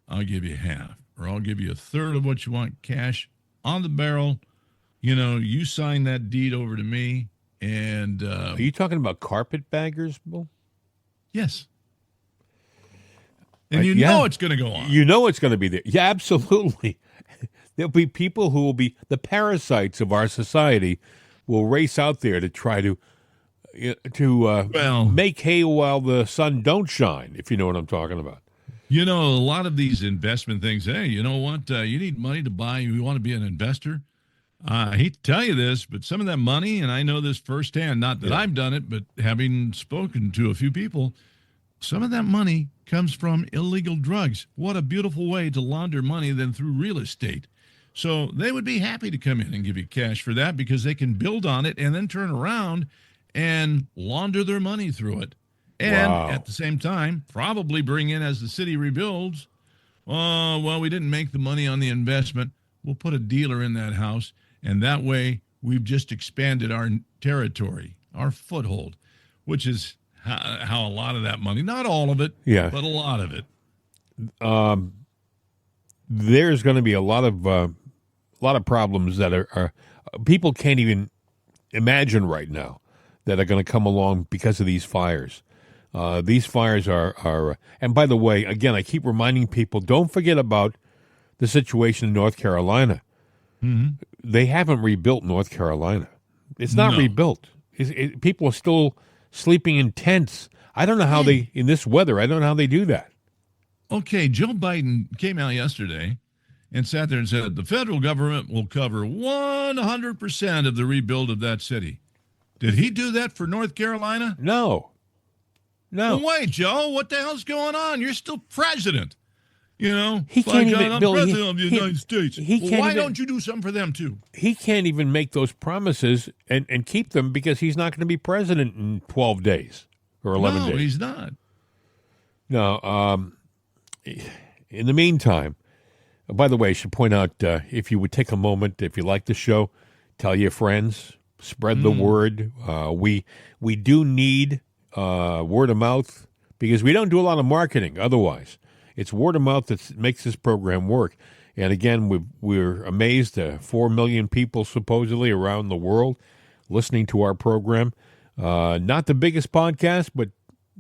I'll give you half, or I'll give you a third of what you want cash on the barrel. You sign that deed over to me. And are you talking about carpetbaggers, Bill? Yes. And know it's going to go on. You know it's going to be there. Yeah, absolutely. There'll be people who will be the parasites of our society, will race out there to try to make hay while the sun don't shine, if you know what I'm talking about. A lot of these investment things, hey, you know what? You need money to buy. You want to be an investor? I hate to tell you this, but some of that money, and I know this firsthand, not that I've done it, but having spoken to a few people, some of that money comes from illegal drugs. What a beautiful way to launder money than through real estate. So they would be happy to come in and give you cash for that because they can build on it and then turn around and launder their money through it. And at the same time, probably bring in, as the city rebuilds, we didn't make the money on the investment. We'll put a dealer in that house. And that way, we've just expanded our territory, our foothold, which is how a lot of that money, not all of it, but a lot of it. There's going to be a lot of problems that are people can't even imagine right now that are going to come along because of these fires. These fires are, and by the way, again, I keep reminding people, don't forget about the situation in North Carolina. Mm-hmm. They haven't rebuilt North Carolina. It's not rebuilt. People are still sleeping in tents. I don't know how in this weather, I don't know how they do that. Okay, Joe Biden came out yesterday and sat there and said the federal government will cover 100% of the rebuild of that city. Did he do that for North Carolina? No. Well, wait, Joe, what the hell's going on? You're still president. He can't even. I'm Bill, president of the United States. Why don't you do something for them too? He can't even make those promises and keep them because he's not going to be president in 12 days or 11 days. No, he's not. No. In the meantime, by the way, I should point out, if you would take a moment, if you like the show, tell your friends, spread the word. We do need word of mouth because we don't do a lot of marketing otherwise. It's word of mouth that makes this program work. And again, we're amazed 4 million people supposedly around the world listening to our program. Not the biggest podcast, but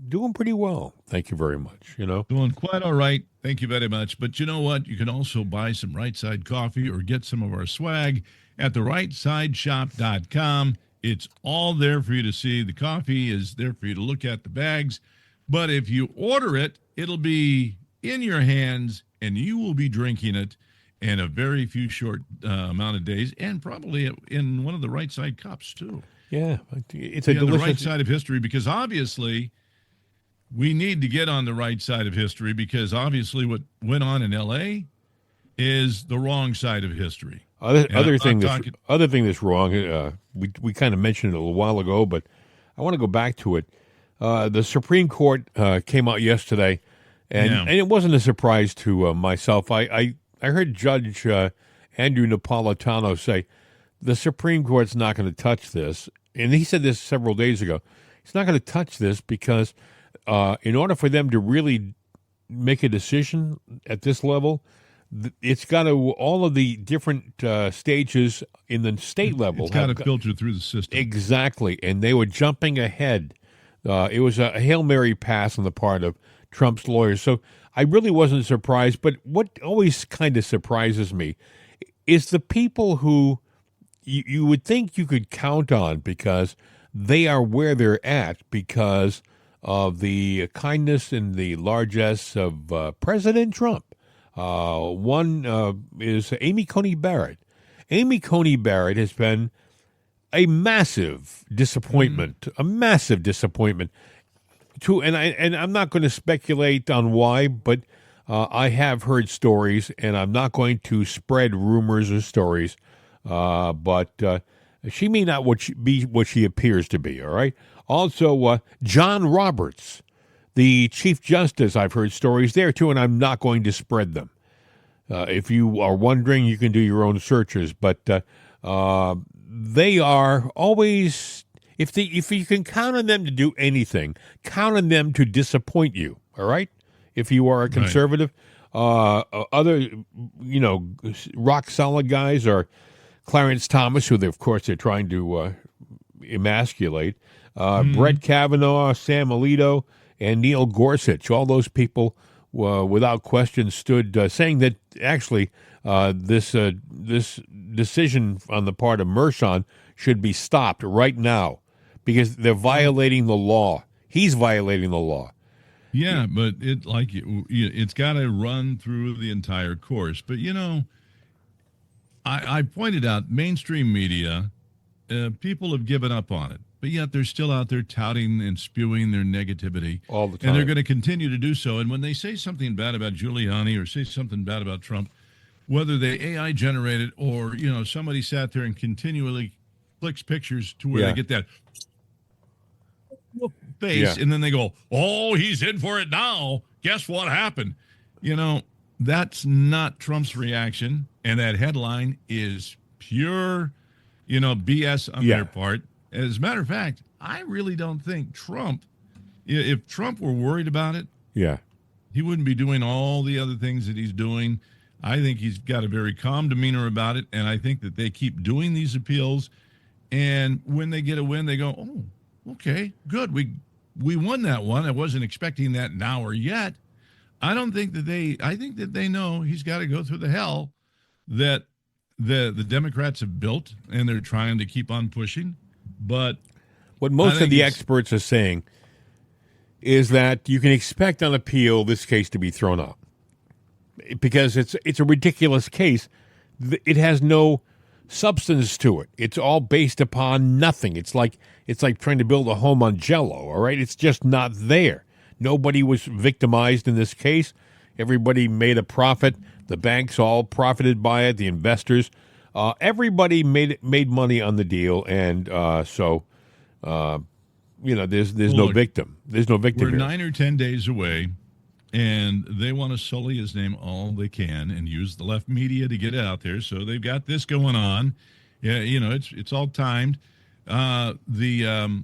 doing pretty well. Thank you very much. Doing quite all right. Thank you very much. But you know what? You can also buy some Right Side coffee or get some of our swag at therightsideshop.com. It's all there for you to see. The coffee is there for you to look at, the bags. But if you order it, it'll be in your hands, and you will be drinking it in a very few short amount of days, and probably in one of the Right Side cups, too. Yeah, it's a delicious... the right side of history, because obviously we need to get on the right side of history, because obviously what went on in L.A. is the wrong side of history. Other thing that's wrong. We kind of mentioned it a little while ago, but I want to go back to it. The Supreme Court came out yesterday, and it wasn't a surprise to myself. I heard Judge Andrew Napolitano say the Supreme Court's not going to touch this, and he said this several days ago. He's not going to touch this because in order for them to really make a decision at this level, it's got to, all of the different stages in the state level. It's got to filter through the system. Exactly, and they were jumping ahead. It was a Hail Mary pass on the part of Trump's lawyers. So I really wasn't surprised, but what always kind of surprises me is the people who you would think you could count on because they are where they're at because of the kindness and the largesse of President Trump. One is Amy Coney Barrett. Amy Coney Barrett has been a massive disappointment, and I'm not going to speculate on why, but I have heard stories, and I'm not going to spread rumors or stories, but she may not be what she appears to be, all right? Also, John Roberts, the Chief Justice, I've heard stories there too, and I'm not going to spread them. If you are wondering, you can do your own searches, but they are always, if you can count on them to do anything, count on them to disappoint you, all right? If you are a conservative. Right. Other, rock solid guys are Clarence Thomas, who, of course, they're trying to emasculate, Brett Kavanaugh, Sam Alito, and Neil Gorsuch. All those people, without question, stood saying that actually this decision on the part of Merchan should be stopped right now because they're violating the law. He's violating the law. Yeah, but it's got to run through the entire course. But, I pointed out mainstream media, people have given up on it. But yet they're still out there touting and spewing their negativity. All the time. And they're going to continue to do so. And when they say something bad about Giuliani or say something bad about Trump, whether they AI generated or, somebody sat there and continually clicks pictures to where they get that face, and then they go, oh, he's in for it now. Guess what happened? That's not Trump's reaction. And that headline is pure, BS on their part. As a matter of fact, I really don't think Trump, if Trump were worried about it, he wouldn't be doing all the other things that he's doing. I think he's got a very calm demeanor about it, and I think that they keep doing these appeals, and when they get a win, they go, oh, okay, good. We won that one. I wasn't expecting that now or yet. I think that they know he's got to go through the hell that the Democrats have built, and they're trying to keep on pushing. But what most of the experts are saying is that you can expect on appeal this case to be thrown out because it's a ridiculous case. It has no substance to it. It's all based upon nothing. It's like trying to build a home on Jell-O. All right, it's just not there. Nobody was victimized in this case. Everybody made a profit. The banks all profited by it. The investors. Everybody made money on the deal, and there's no victim. There's no victim. We're here. 9 or 10 days away, and they want to sully his name all they can and use the left media to get it out there. So they've got this going on. Yeah, it's all timed. The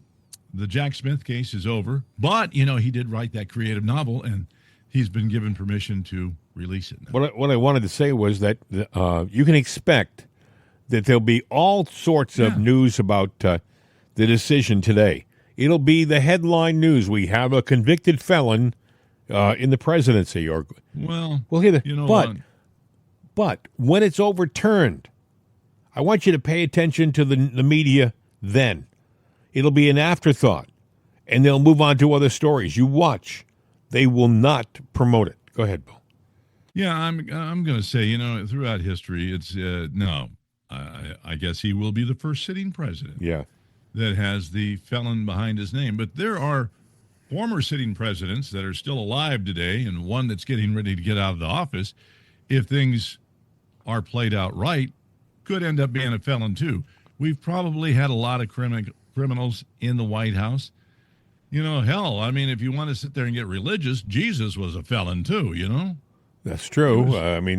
Jack Smith case is over, but he did write that creative novel, and he's been given permission to release it now. What I wanted to say was that you can expect that there'll be all sorts of news about the decision today. It'll be the headline news. We have a convicted felon in the presidency. We'll hear that. But when it's overturned, I want you to pay attention to the media then. It'll be an afterthought, and they'll move on to other stories. You watch. They will not promote it. Go ahead, Bill. Yeah, I'm going to say, throughout history, it's no. I guess he will be the first sitting president that has the felon behind his name. But there are former sitting presidents that are still alive today and one that's getting ready to get out of the office, if things are played out right, could end up being a felon too. We've probably had a lot of criminals in the White House. You know, hell, I mean, if you want to sit there and get religious, Jesus was a felon too, you know? That's true.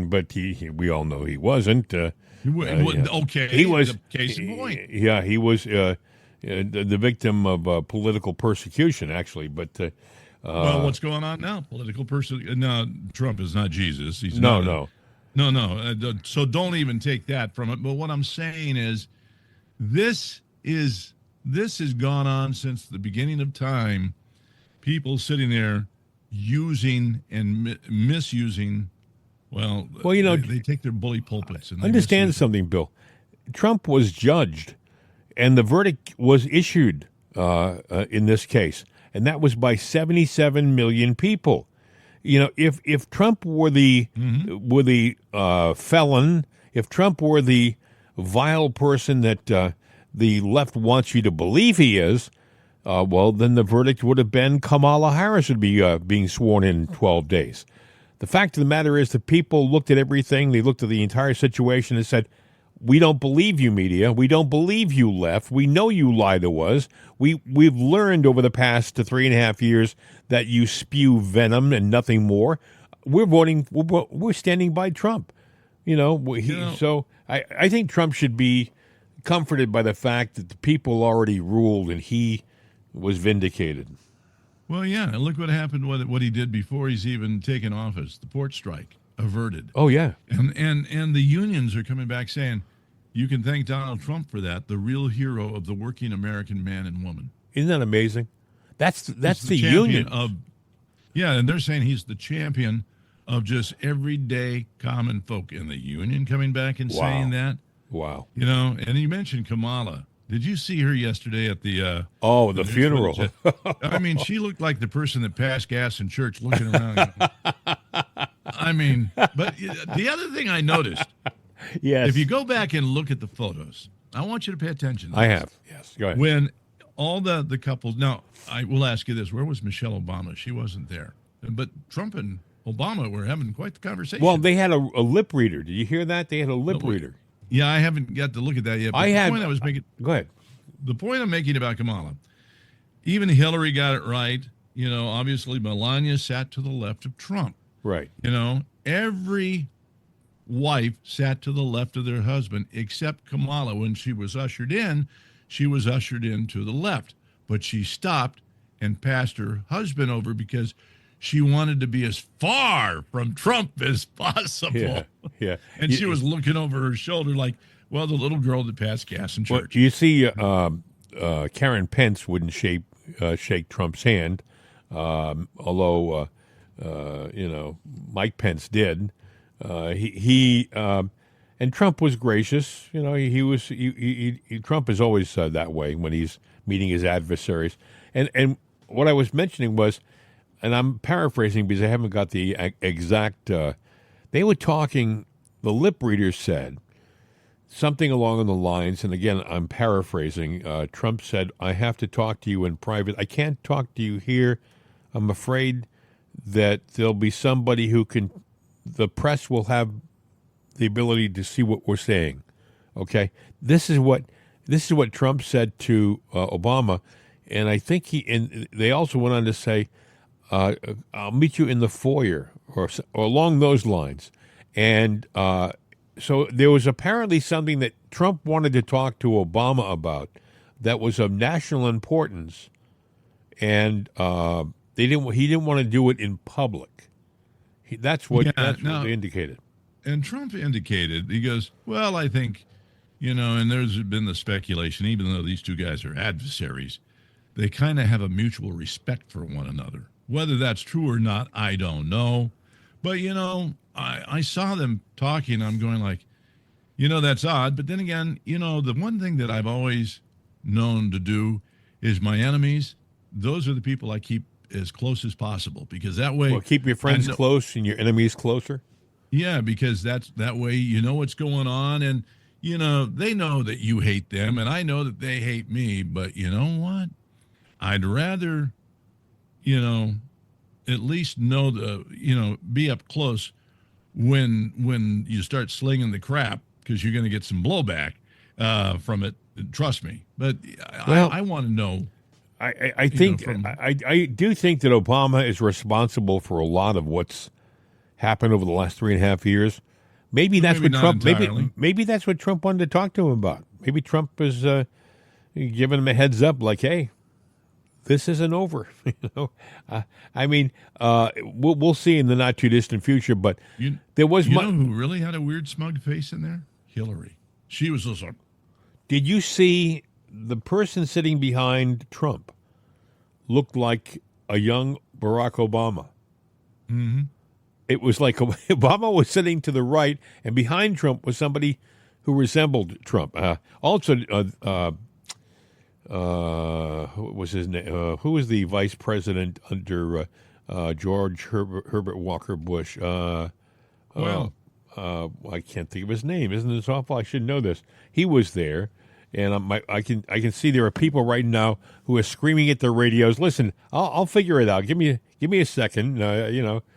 But we all know he wasn't. Okay. He was. The case in point. Yeah, he was the victim of political persecution, actually. But well, what's going on now? Political persecution. No, Trump is not Jesus. He's no. No. So don't even take that from it. But what I'm saying is, this has gone on since the beginning of time. People sitting there using and misusing. Well, you know, they take their bully pulpits. And understand something, Bill. Trump was judged, and the verdict was issued in this case, and that was by 77 million people. You know, if Trump were the felon, if Trump were the vile person that the left wants you to believe he is, well, then the verdict would have been Kamala Harris would be being sworn in 12 days. The fact of the matter is that people looked at everything. They looked at the entire situation and said, we don't believe you, media. We don't believe you, left. We know you lie to us. We've learned over the past 3.5 years that you spew venom and nothing more. We're standing by Trump. So I think Trump should be comforted by the fact that the people already ruled and he was vindicated. Well, yeah, and look what happened with what he did before he's even taken office. The port strike averted. Oh, yeah. And the unions are coming back saying, you can thank Donald Trump for that, the real hero of the working American man and woman. Isn't that amazing? That's the champion union. And they're saying he's the champion of just everyday common folk. And the union coming back and saying that. Wow. You know, and you mentioned Kamala. Did you see her yesterday at the the funeral? I mean, she looked like the person that passed gas in church looking around. I mean, but the other thing I noticed, yes, if you go back and look at the photos, I want you to pay attention to I this. have. Yes. Go ahead. When all the couples, now I will ask you this, where was Michelle Obama? She wasn't there. But Trump and Obama were having quite the conversation. Well, they had a lip reader. Did you hear that? They had a lip reader. Yeah, I haven't got to look at that yet. But point I was making. Go ahead. The point I'm making about Kamala, even Hillary got it right. You know, obviously Melania sat to the left of Trump. Right. You know, every wife sat to the left of their husband except Kamala. When she was ushered in to the left. But she stopped and passed her husband over because she wanted to be as far from Trump as possible. Yeah. And she was looking over her shoulder like, well, the little girl that passed gas in church. Well, you see, Karen Pence wouldn't shake Trump's hand, although, Mike Pence did. And Trump was gracious. You know, Trump is always that way when he's meeting his adversaries. And what I was mentioning was, and I'm paraphrasing because I haven't got the exact, they were talking, the lip readers said something along the lines, and again, I'm paraphrasing, Trump said, I have to talk to you in private. I can't talk to you here. I'm afraid that there'll be somebody the press will have the ability to see what we're saying. Okay? This is what Trump said to Obama, and I think they also went on to say, I'll meet you in the foyer or along those lines. And so there was apparently something that Trump wanted to talk to Obama about that was of national importance, and he didn't want to do it in public. That's what they indicated. And Trump indicated, he goes, well, I think, and there's been the speculation, even though these two guys are adversaries, they kind of have a mutual respect for one another. Whether that's true or not, I don't know. But, I saw them talking. I'm going like, that's odd. But then again, the one thing that I've always known to do is my enemies, those are the people I keep as close as possible, because that way. Well, keep your friends close and your enemies closer. Yeah, because that way you know what's going on, and, they know that you hate them, and I know that they hate me. But you know what? I'd rather at least be up close when you start slinging the crap, because you're going to get some blowback from it. Trust me. But I want to know. I think I do think that Obama is responsible for a lot of what's happened over the last 3.5 years. Maybe that's what Trump. Maybe that's what Trump wanted to talk to him about. Maybe Trump is giving him a heads up, like, "Hey, this isn't over." We'll see in the not too distant future. But there was know who really had a weird smug face in there? Hillary. She was just like. Did you see the person sitting behind Trump looked like a young Barack Obama? Mm-hmm. It was like Obama was sitting to the right, and behind Trump was somebody who resembled Trump. What was his name? Who was the vice president under George Herbert Walker Bush? I can't think of his name. Isn't this awful? I should know this. He was there, and I can see there are people right now who are screaming at their radios. Listen, I'll figure it out. Give me a second.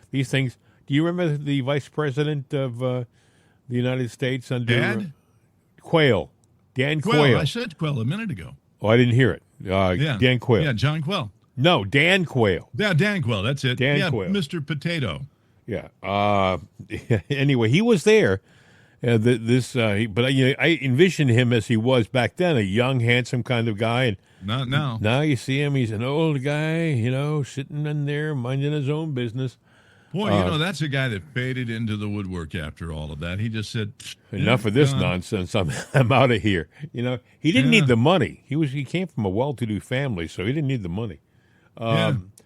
These things. Do you remember the vice president of the United States under Quayle? Dan Quayle. I said Quayle a minute ago. Oh, I didn't hear it. Dan Quayle. Yeah, John Quayle. No, Dan Quayle. Yeah, Dan Quayle. That's it. Dan Quayle. Mr. Potato. Yeah. Anyway, he was there. But I envisioned him as he was back then, a young, handsome kind of guy. And not now. Now you see him; he's an old guy, sitting in there minding his own business. Boy, that's a guy that faded into the woodwork after all of that. He just said, "Enough of this nonsense. I'm out of here." He didn't need the money. He came from a well-to-do family, so he didn't need the money.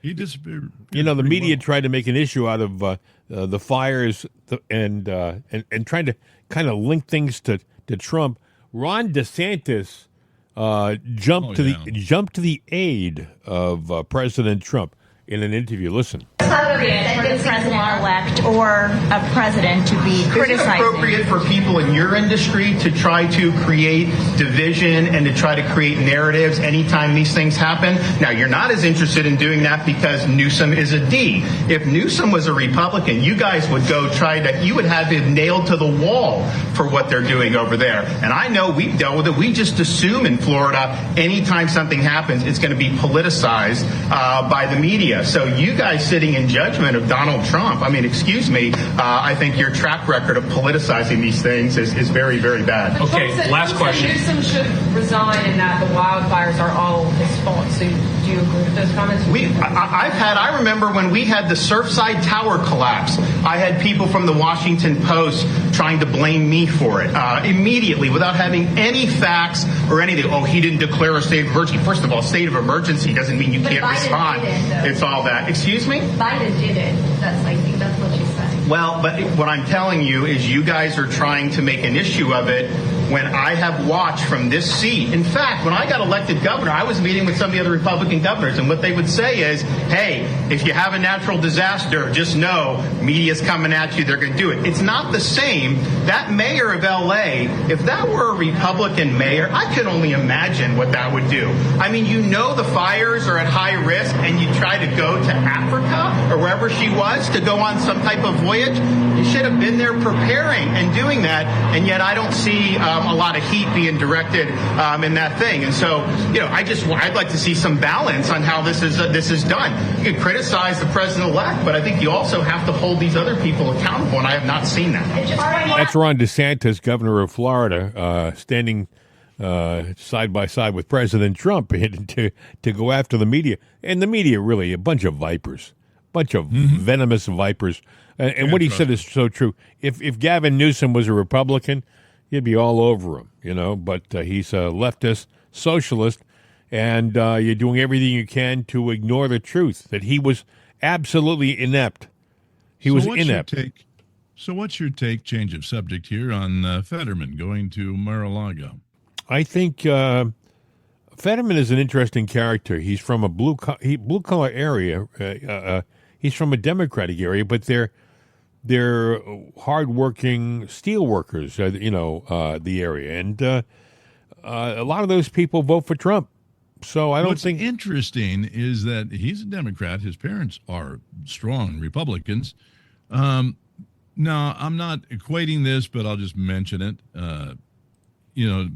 He disappeared. The media tried to make an issue out of the fires and trying to kind of link things to Trump. Ron DeSantis jumped to the aid of President Trump in an interview. Listen. Appropriate for the president-elect or a president to be criticizing. Is it appropriate for people in your industry to try to create division and to try to create narratives anytime these things happen? Now, you're not as interested in doing that because Newsom is a D. If Newsom was a Republican, you guys would you would have him nailed to the wall for what they're doing over there. And I know we've dealt with it. We just assume in Florida, anytime something happens, it's going to be politicized by the media. So you guys sitting in judgment of Donald Trump, excuse me, I think your track record of politicizing these things is very, very bad. Okay, last question. Newsom should resign and that the wildfires are all his fault. So do you agree with those comments? I remember when we had the Surfside Tower collapse, I had people from the Washington Post trying to blame me for it immediately without having any facts or anything. Oh, he didn't declare a state of emergency. First of all, state of emergency doesn't mean you can't respond. It's all that. Excuse me? Biden did it. I think that's what she's saying. Well, but what I'm telling you is you guys are trying to make an issue of it when I have watched from this seat. In fact, when I got elected governor, I was meeting with some of the other Republican governors, and what they would say is, hey, if you have a natural disaster, just know media's coming at you. They're going to do it. It's not the same. That mayor of L.A., if that were a Republican mayor, I could only imagine what that would do. The fires are at high risk, and you try to go to Africa or wherever she was to go on some type of voyage. You should have been there preparing and doing that, and yet I don't see a lot of heat being directed in that thing. And so, I'd like to see some balance on how this is done. You can criticize the president-elect, but I think you also have to hold these other people accountable, and I have not seen that. That's Ron DeSantis, governor of Florida, standing side by side with President Trump to go after the media. And the media, really, a bunch of vipers, venomous vipers. And what he said is so true. If Gavin Newsom was a Republican, he'd be all over him, but he's a leftist, socialist, and you're doing everything you can to ignore the truth, that he was absolutely inept. He was inept. So what's your take, change of subject here, on Fetterman going to Mar-a-Lago? I think Fetterman is an interesting character. He's from a blue-collar area. He's from a Democratic area, but they're hardworking steel workers, the area. And a lot of those people vote for Trump. So I don't What's think interesting is that he's a Democrat. His parents are strong Republicans. Now, I'm not equating this, but I'll just mention it.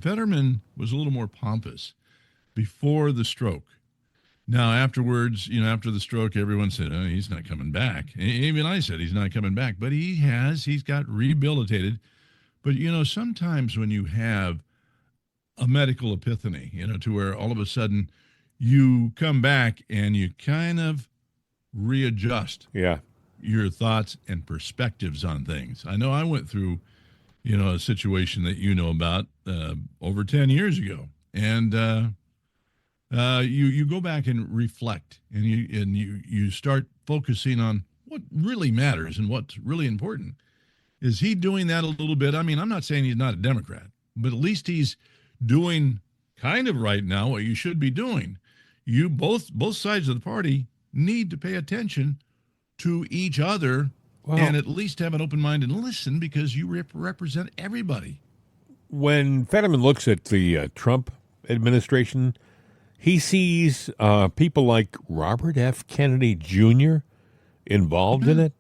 Fetterman was a little more pompous before the stroke. Now, afterwards, after the stroke, everyone said, oh, he's not coming back. Even I said he's not coming back, but he's got rehabilitated. But, sometimes when you have a medical epiphany, to where all of a sudden you come back and you kind of readjust your thoughts and perspectives on things. I know I went through, a situation that you know about over 10 years ago. And you go back and reflect, and you start focusing on what really matters and what's really important. Is he doing that a little bit? I mean, I'm not saying he's not a Democrat, but at least he's doing kind of right now what you should be doing. You both sides of the party need to pay attention to each other and at least have an open mind and listen, because you represent everybody. When Fetterman looks at the Trump administration, he sees people like Robert F. Kennedy Jr. involved in it.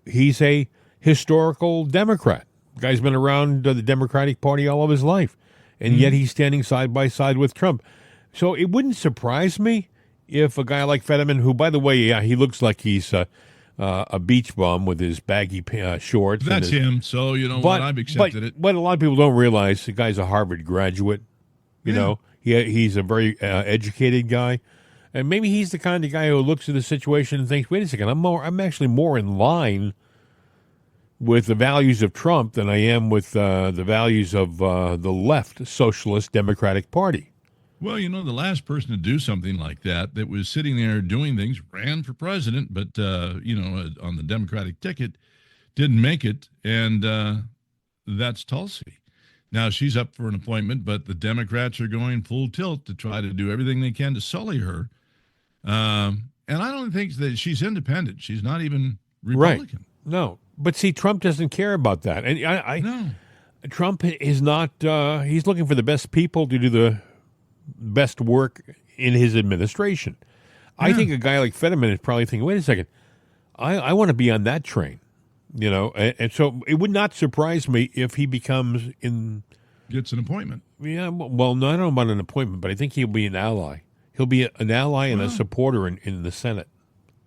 He's a historical Democrat. The guy's been around the Democratic Party all of his life, and yet he's standing side by side with Trump. So it wouldn't surprise me if a guy like Fetterman, who, by the way, he looks like he's a beach bum with his baggy shorts. That's him. So, I've accepted it. But a lot of people don't realize the guy's a Harvard graduate. You know, he's a very educated guy. And maybe he's the kind of guy who looks at the situation and thinks, wait a second, I'm actually more in line with the values of Trump than I am with the values of the left Socialist Democratic Party. Well, the last person to do something like that was sitting there doing things, ran for president, but, on the Democratic ticket, didn't make it, and that's Tulsi. Now, she's up for an appointment, but the Democrats are going full tilt to try to do everything they can to sully her. And I don't think that she's independent. She's not even Republican. Right. No. But see, Trump doesn't care about that. And No. Trump is not, he's looking for the best people to do the best work in his administration. I think a guy like Fetterman is probably thinking, wait a second, I want to be on that train, and so it would not surprise me if he gets an appointment. Yeah, well, no, I don't know about an appointment, but I think he'll be an ally. He'll be an ally and a supporter in the Senate.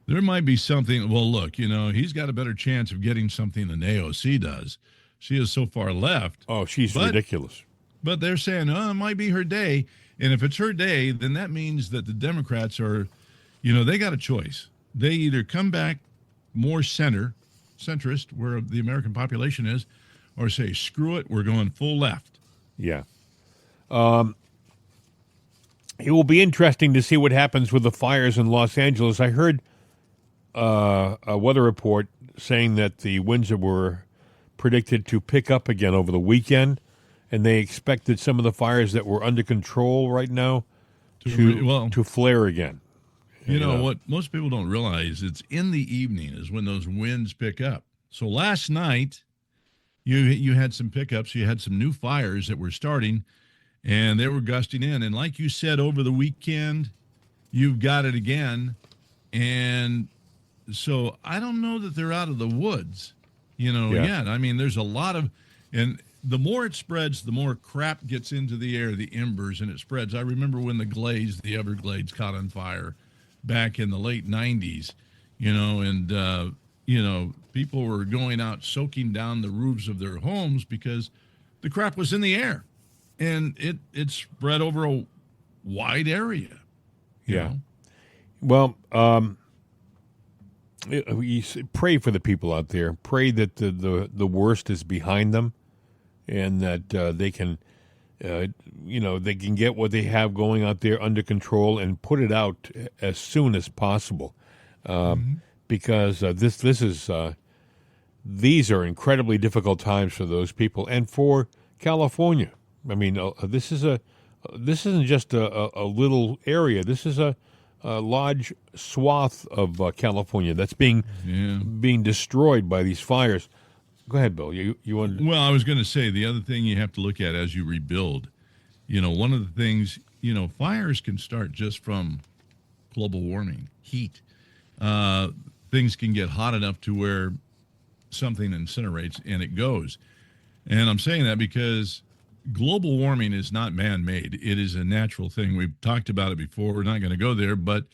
There might be something. Well, look, he's got a better chance of getting something than AOC does. She is so far left. Oh, she's ridiculous. But they're saying, it might be her day. And if it's her day, then that means that the Democrats are, they got a choice. They either come back more centrist, where the American population is, or say, screw it, we're going full left. Yeah. It will be interesting to see what happens with the fires in Los Angeles. I heard a weather report saying that the winds were predicted to pick up again over the weekend, and they expected some of the fires that were under control right now to flare again. What most people don't realize, it's in the evening is when those winds pick up. So last night, you had some pickups, you had some new fires that were starting, and they were gusting in. And like you said, over the weekend, you've got it again. And so I don't know that they're out of the woods, yet. I mean, there's a lot of, and the more it spreads, the more crap gets into the air, the embers, and it spreads. I remember when the Everglades caught on fire back in the late 90s, and people were going out soaking down the roofs of their homes because the crap was in the air, and it spread over a wide area. You know? Well, you pray for the people out there. Pray that the worst is behind them, and that they can, they can get what they have going out there under control and put it out as soon as possible, because these are incredibly difficult times for those people and for California. I mean, this isn't just a little area. This is a large swath of California that's being destroyed by these fires. Go ahead, Bill. You wanted. Well, I was going to say the other thing you have to look at as you rebuild. One of the things fires can start just from global warming, heat. Things can get hot enough to where something incinerates and it goes. And I'm saying that because global warming is not man-made. It is a natural thing. We've talked about it before. We're not going to go there, but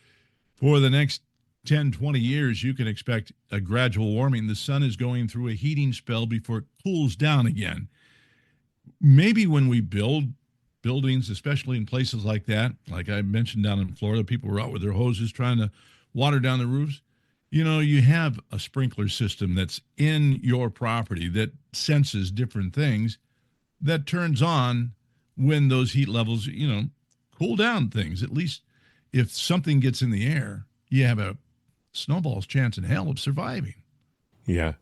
for the next 10, 20 years, you can expect a gradual warming. The sun is going through a heating spell before it cools down again. Maybe when we build buildings, especially in places like that, like I mentioned down in Florida, people were out with their hoses trying to water down the roofs. You have a sprinkler system that's in your property that senses different things that turns on when those heat levels, cool down things. At least if something gets in the air, you have a snowball's chance in hell of surviving. Yeah.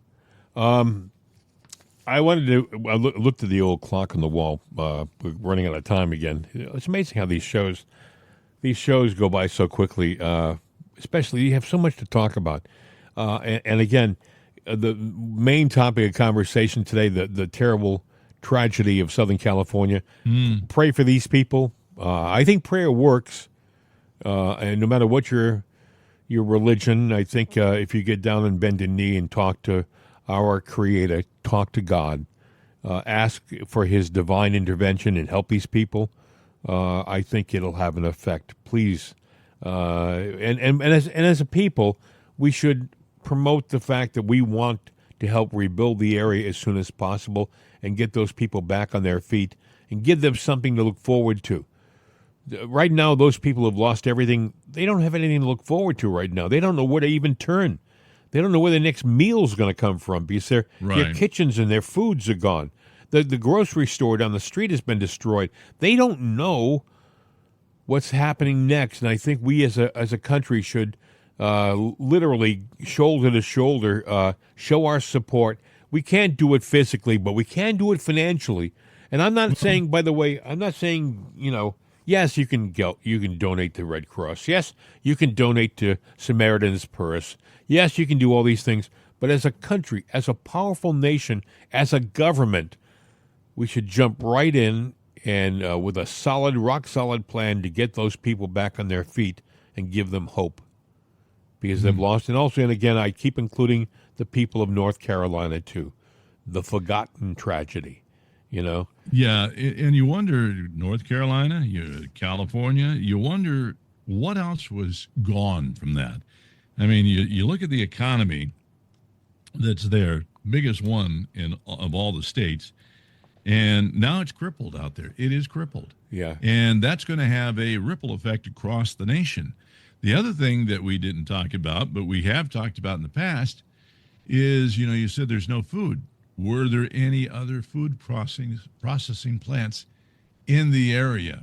I wanted to I looked at the old clock on the wall. We're running out of time again. It's amazing how these shows go by so quickly. Especially, you have so much to talk about. And again, the main topic of conversation today, the terrible tragedy of Southern California. Pray for these people. I think prayer works. And no matter what your religion, I think if you get down and bend a knee and talk to our Creator, talk to God, ask for His divine intervention and help these people, I think it'll have an effect. Please. And as a people, we should promote the fact that we want to help rebuild the area as soon as possible and get those people back on their feet and give them something to look forward to. Right now, those people who have lost everything, they don't have anything to look forward to right now. They don't know where to even turn. They don't know where the next meal's going to come from because their kitchens and their foods are gone. The grocery store down the street has been destroyed. They don't know what's happening next, and I think we as a country should literally shoulder to shoulder show our support. We can't do it physically, but we can do it financially. And I'm not saying, by the way, yes, you can donate to Red Cross. Yes, you can donate to Samaritan's Purse. Yes, you can do all these things. But as a country, as a powerful nation, as a government, we should jump right in and with a solid, rock-solid plan to get those people back on their feet and give them hope because they've lost. And also, and again, I keep including the people of North Carolina, too, the forgotten tragedy, Yeah, and you wonder, North Carolina, California, you wonder what else was gone from that. I mean, you look at the economy that's there, biggest one of all the states, and now it's crippled out there. It is crippled. Yeah. And that's going to have a ripple effect across the nation. The other thing that we didn't talk about, but we have talked about in the past, is, you said there's no food. Were there any other food processing plants in the area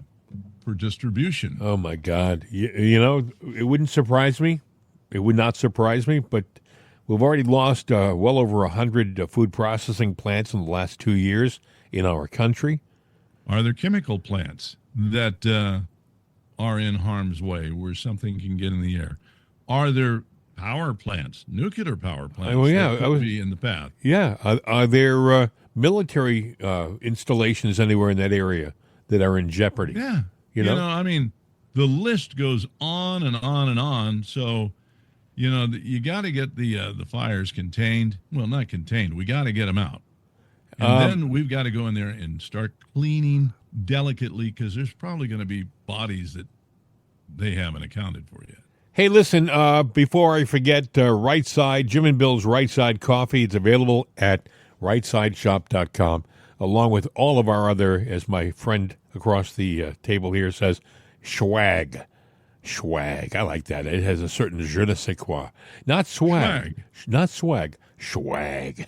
for distribution? Oh, my God. It wouldn't surprise me. It would not surprise me, but we've already lost well over 100 food processing plants in the last 2 years in our country. Are there chemical plants that are in harm's way where something can get in the air? Are there power plants, nuclear power plants that could be in the path? Yeah. Are there military installations anywhere in that area that are in jeopardy? Yeah. I mean, the list goes on and on and on. So, you got to get the fires contained. Well, not contained. We got to get them out. And then we've got to go in there and start cleaning delicately because there's probably going to be bodies that they haven't accounted for yet. Hey, listen, before I forget, Right Side, Jim and Bill's Right Side Coffee, it's available at rightsideshop.com, along with all of our other, as my friend across the table here says, swag. Swag. I like that. It has a certain je ne sais quoi. Not swag. Not swag. Swag.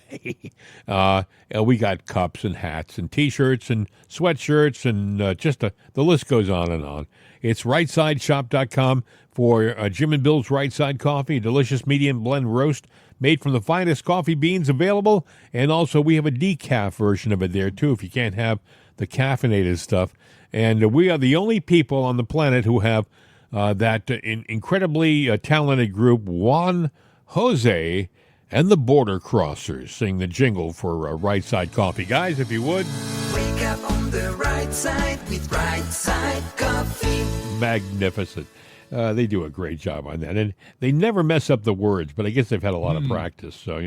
And we got cups and hats and T-shirts and sweatshirts and the list goes on and on. It's rightsideshop.com for Jim and Bill's Right Side Coffee, a delicious medium blend roast made from the finest coffee beans available. And also we have a decaf version of it there, too, if you can't have the caffeinated stuff. And we are the only people on the planet who have that incredibly talented group, Juan Jose and the Border Crossers, sing the jingle for Right Side Coffee. Guys, if you would. Wake up on on the right side with Right Side Coffee. Magnificent. They do a great job on that. And they never mess up the words, but I guess they've had a lot of practice. So,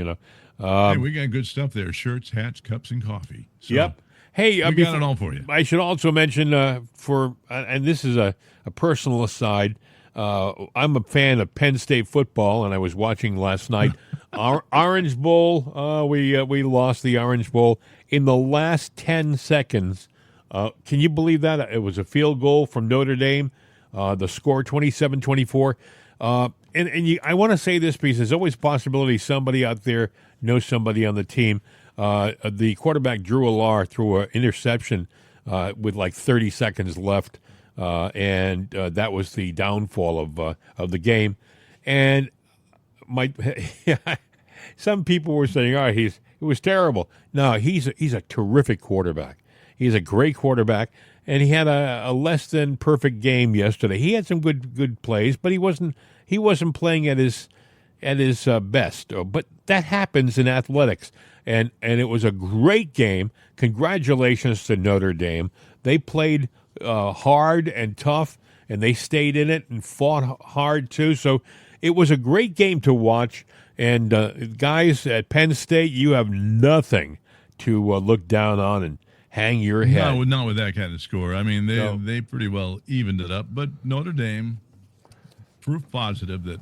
Hey, we got good stuff there. Shirts, hats, cups, and coffee. So Yep. Hey, we got it all for you. I should also mention and this is a personal aside, I'm a fan of Penn State football, and I was watching last night. Our Orange Bowl, we lost the Orange Bowl in the last 10 seconds. Can you believe that? It was a field goal from Notre Dame. The score 27-24. I want to say this because there's always possibility somebody out there knows somebody on the team. The quarterback Drew Allar threw an interception with like 30 seconds left, and that was the downfall of the game. And some people were saying, "Oh, it was terrible." No, he's a terrific quarterback. He's a great quarterback, and he had a less than perfect game yesterday. He had some good plays, but he wasn't playing at his best. But that happens in athletics, and it was a great game. Congratulations to Notre Dame. They played hard and tough, and they stayed in it and fought hard too. So it was a great game to watch. And guys at Penn State, you have nothing to look down on and hang your head. No, not with that kind of score. I mean, they pretty well evened it up. But Notre Dame, proof positive that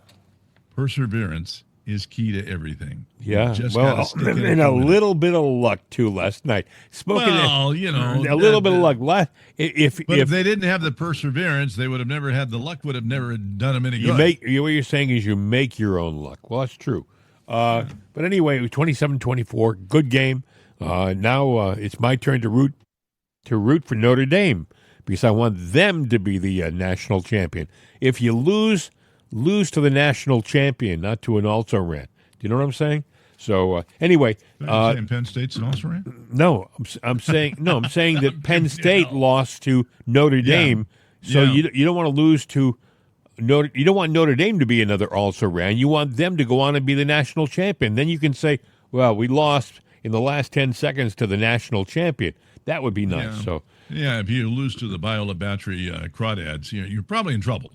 perseverance is key to everything. Yeah, Just well, and a little bit of luck too last night. A little bit of luck. If they didn't have the perseverance, they would have never had the luck. Would have never done them any good. What you're saying is you make your own luck. Well, that's true. But anyway, it was 27-24. Good game. Now it's my turn to root for Notre Dame because I want them to be the national champion. If you lose to the national champion, not to an also-ran. Do you know what I'm saying? So anyway, saying Penn State's an also-ran? No, I'm saying that Penn State lost to Notre Dame. So you don't want to lose to Notre. You don't want Notre Dame to be another also-ran. You want them to go on and be the national champion. Then you can say, well, we lost in the last 10 seconds to the national champion. That would be nice. Yeah. So if you lose to the Biola Battery Crawdads, you're probably in trouble.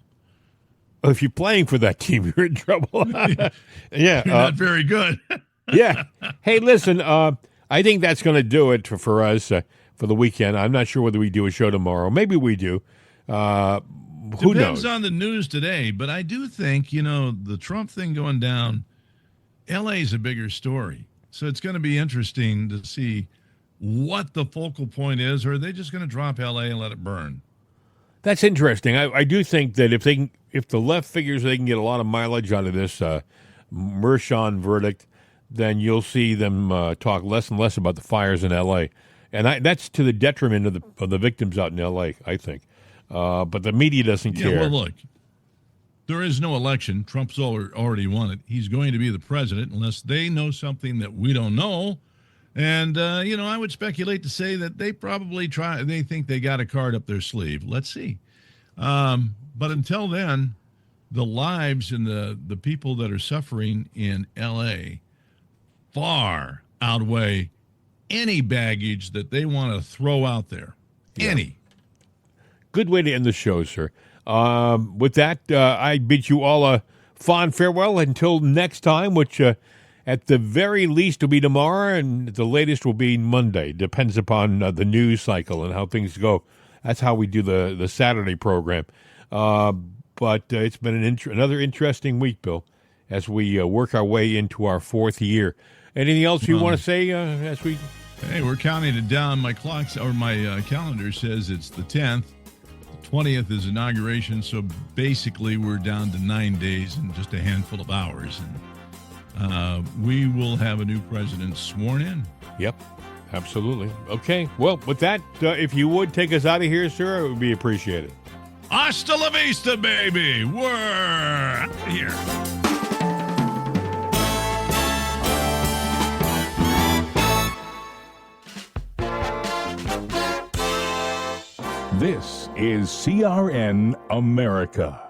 If you're playing for that team, you're in trouble. Yeah, you're not very good. Yeah. Hey, listen, I think that's going to do it for us for the weekend. I'm not sure whether we do a show tomorrow. Maybe we do. Who knows? Depends on the news today, but I do think, the Trump thing going down, L.A. is a bigger story. So it's going to be interesting to see what the focal point is, or are they just going to drop L.A. and let it burn? That's interesting. I do think that if the left figures they can get a lot of mileage out of this Mershon verdict, then you'll see them talk less and less about the fires in L.A. And that's to the detriment of the victims out in L.A., I think. But the media doesn't care. Well, look, there is no election. Trump's already won it. He's going to be the president unless they know something that we don't know. And, I would speculate to say that they probably they think they got a card up their sleeve. Let's see. But until then, the lives and the people that are suffering in L.A. far outweigh any baggage that they want to throw out there. Yeah. Any. Good way to end the show, sir. With that, I bid you all a fond farewell until next time, which at the very least will be tomorrow, and the latest will be Monday. Depends upon the news cycle and how things go. That's how we do the Saturday program. But it's been another interesting week, Bill, as we work our way into our fourth year. Anything else you want to say as we? Hey, we're counting it down. My clocks or my calendar says it's the 10th. The 20th is inauguration, so basically we're down to 9 days and just a handful of hours. And we will have a new president sworn in. Yep, absolutely. Okay, well, with that, if you would take us out of here, sir, it would be appreciated. Hasta la vista, baby. We're out of here. This is CRN America.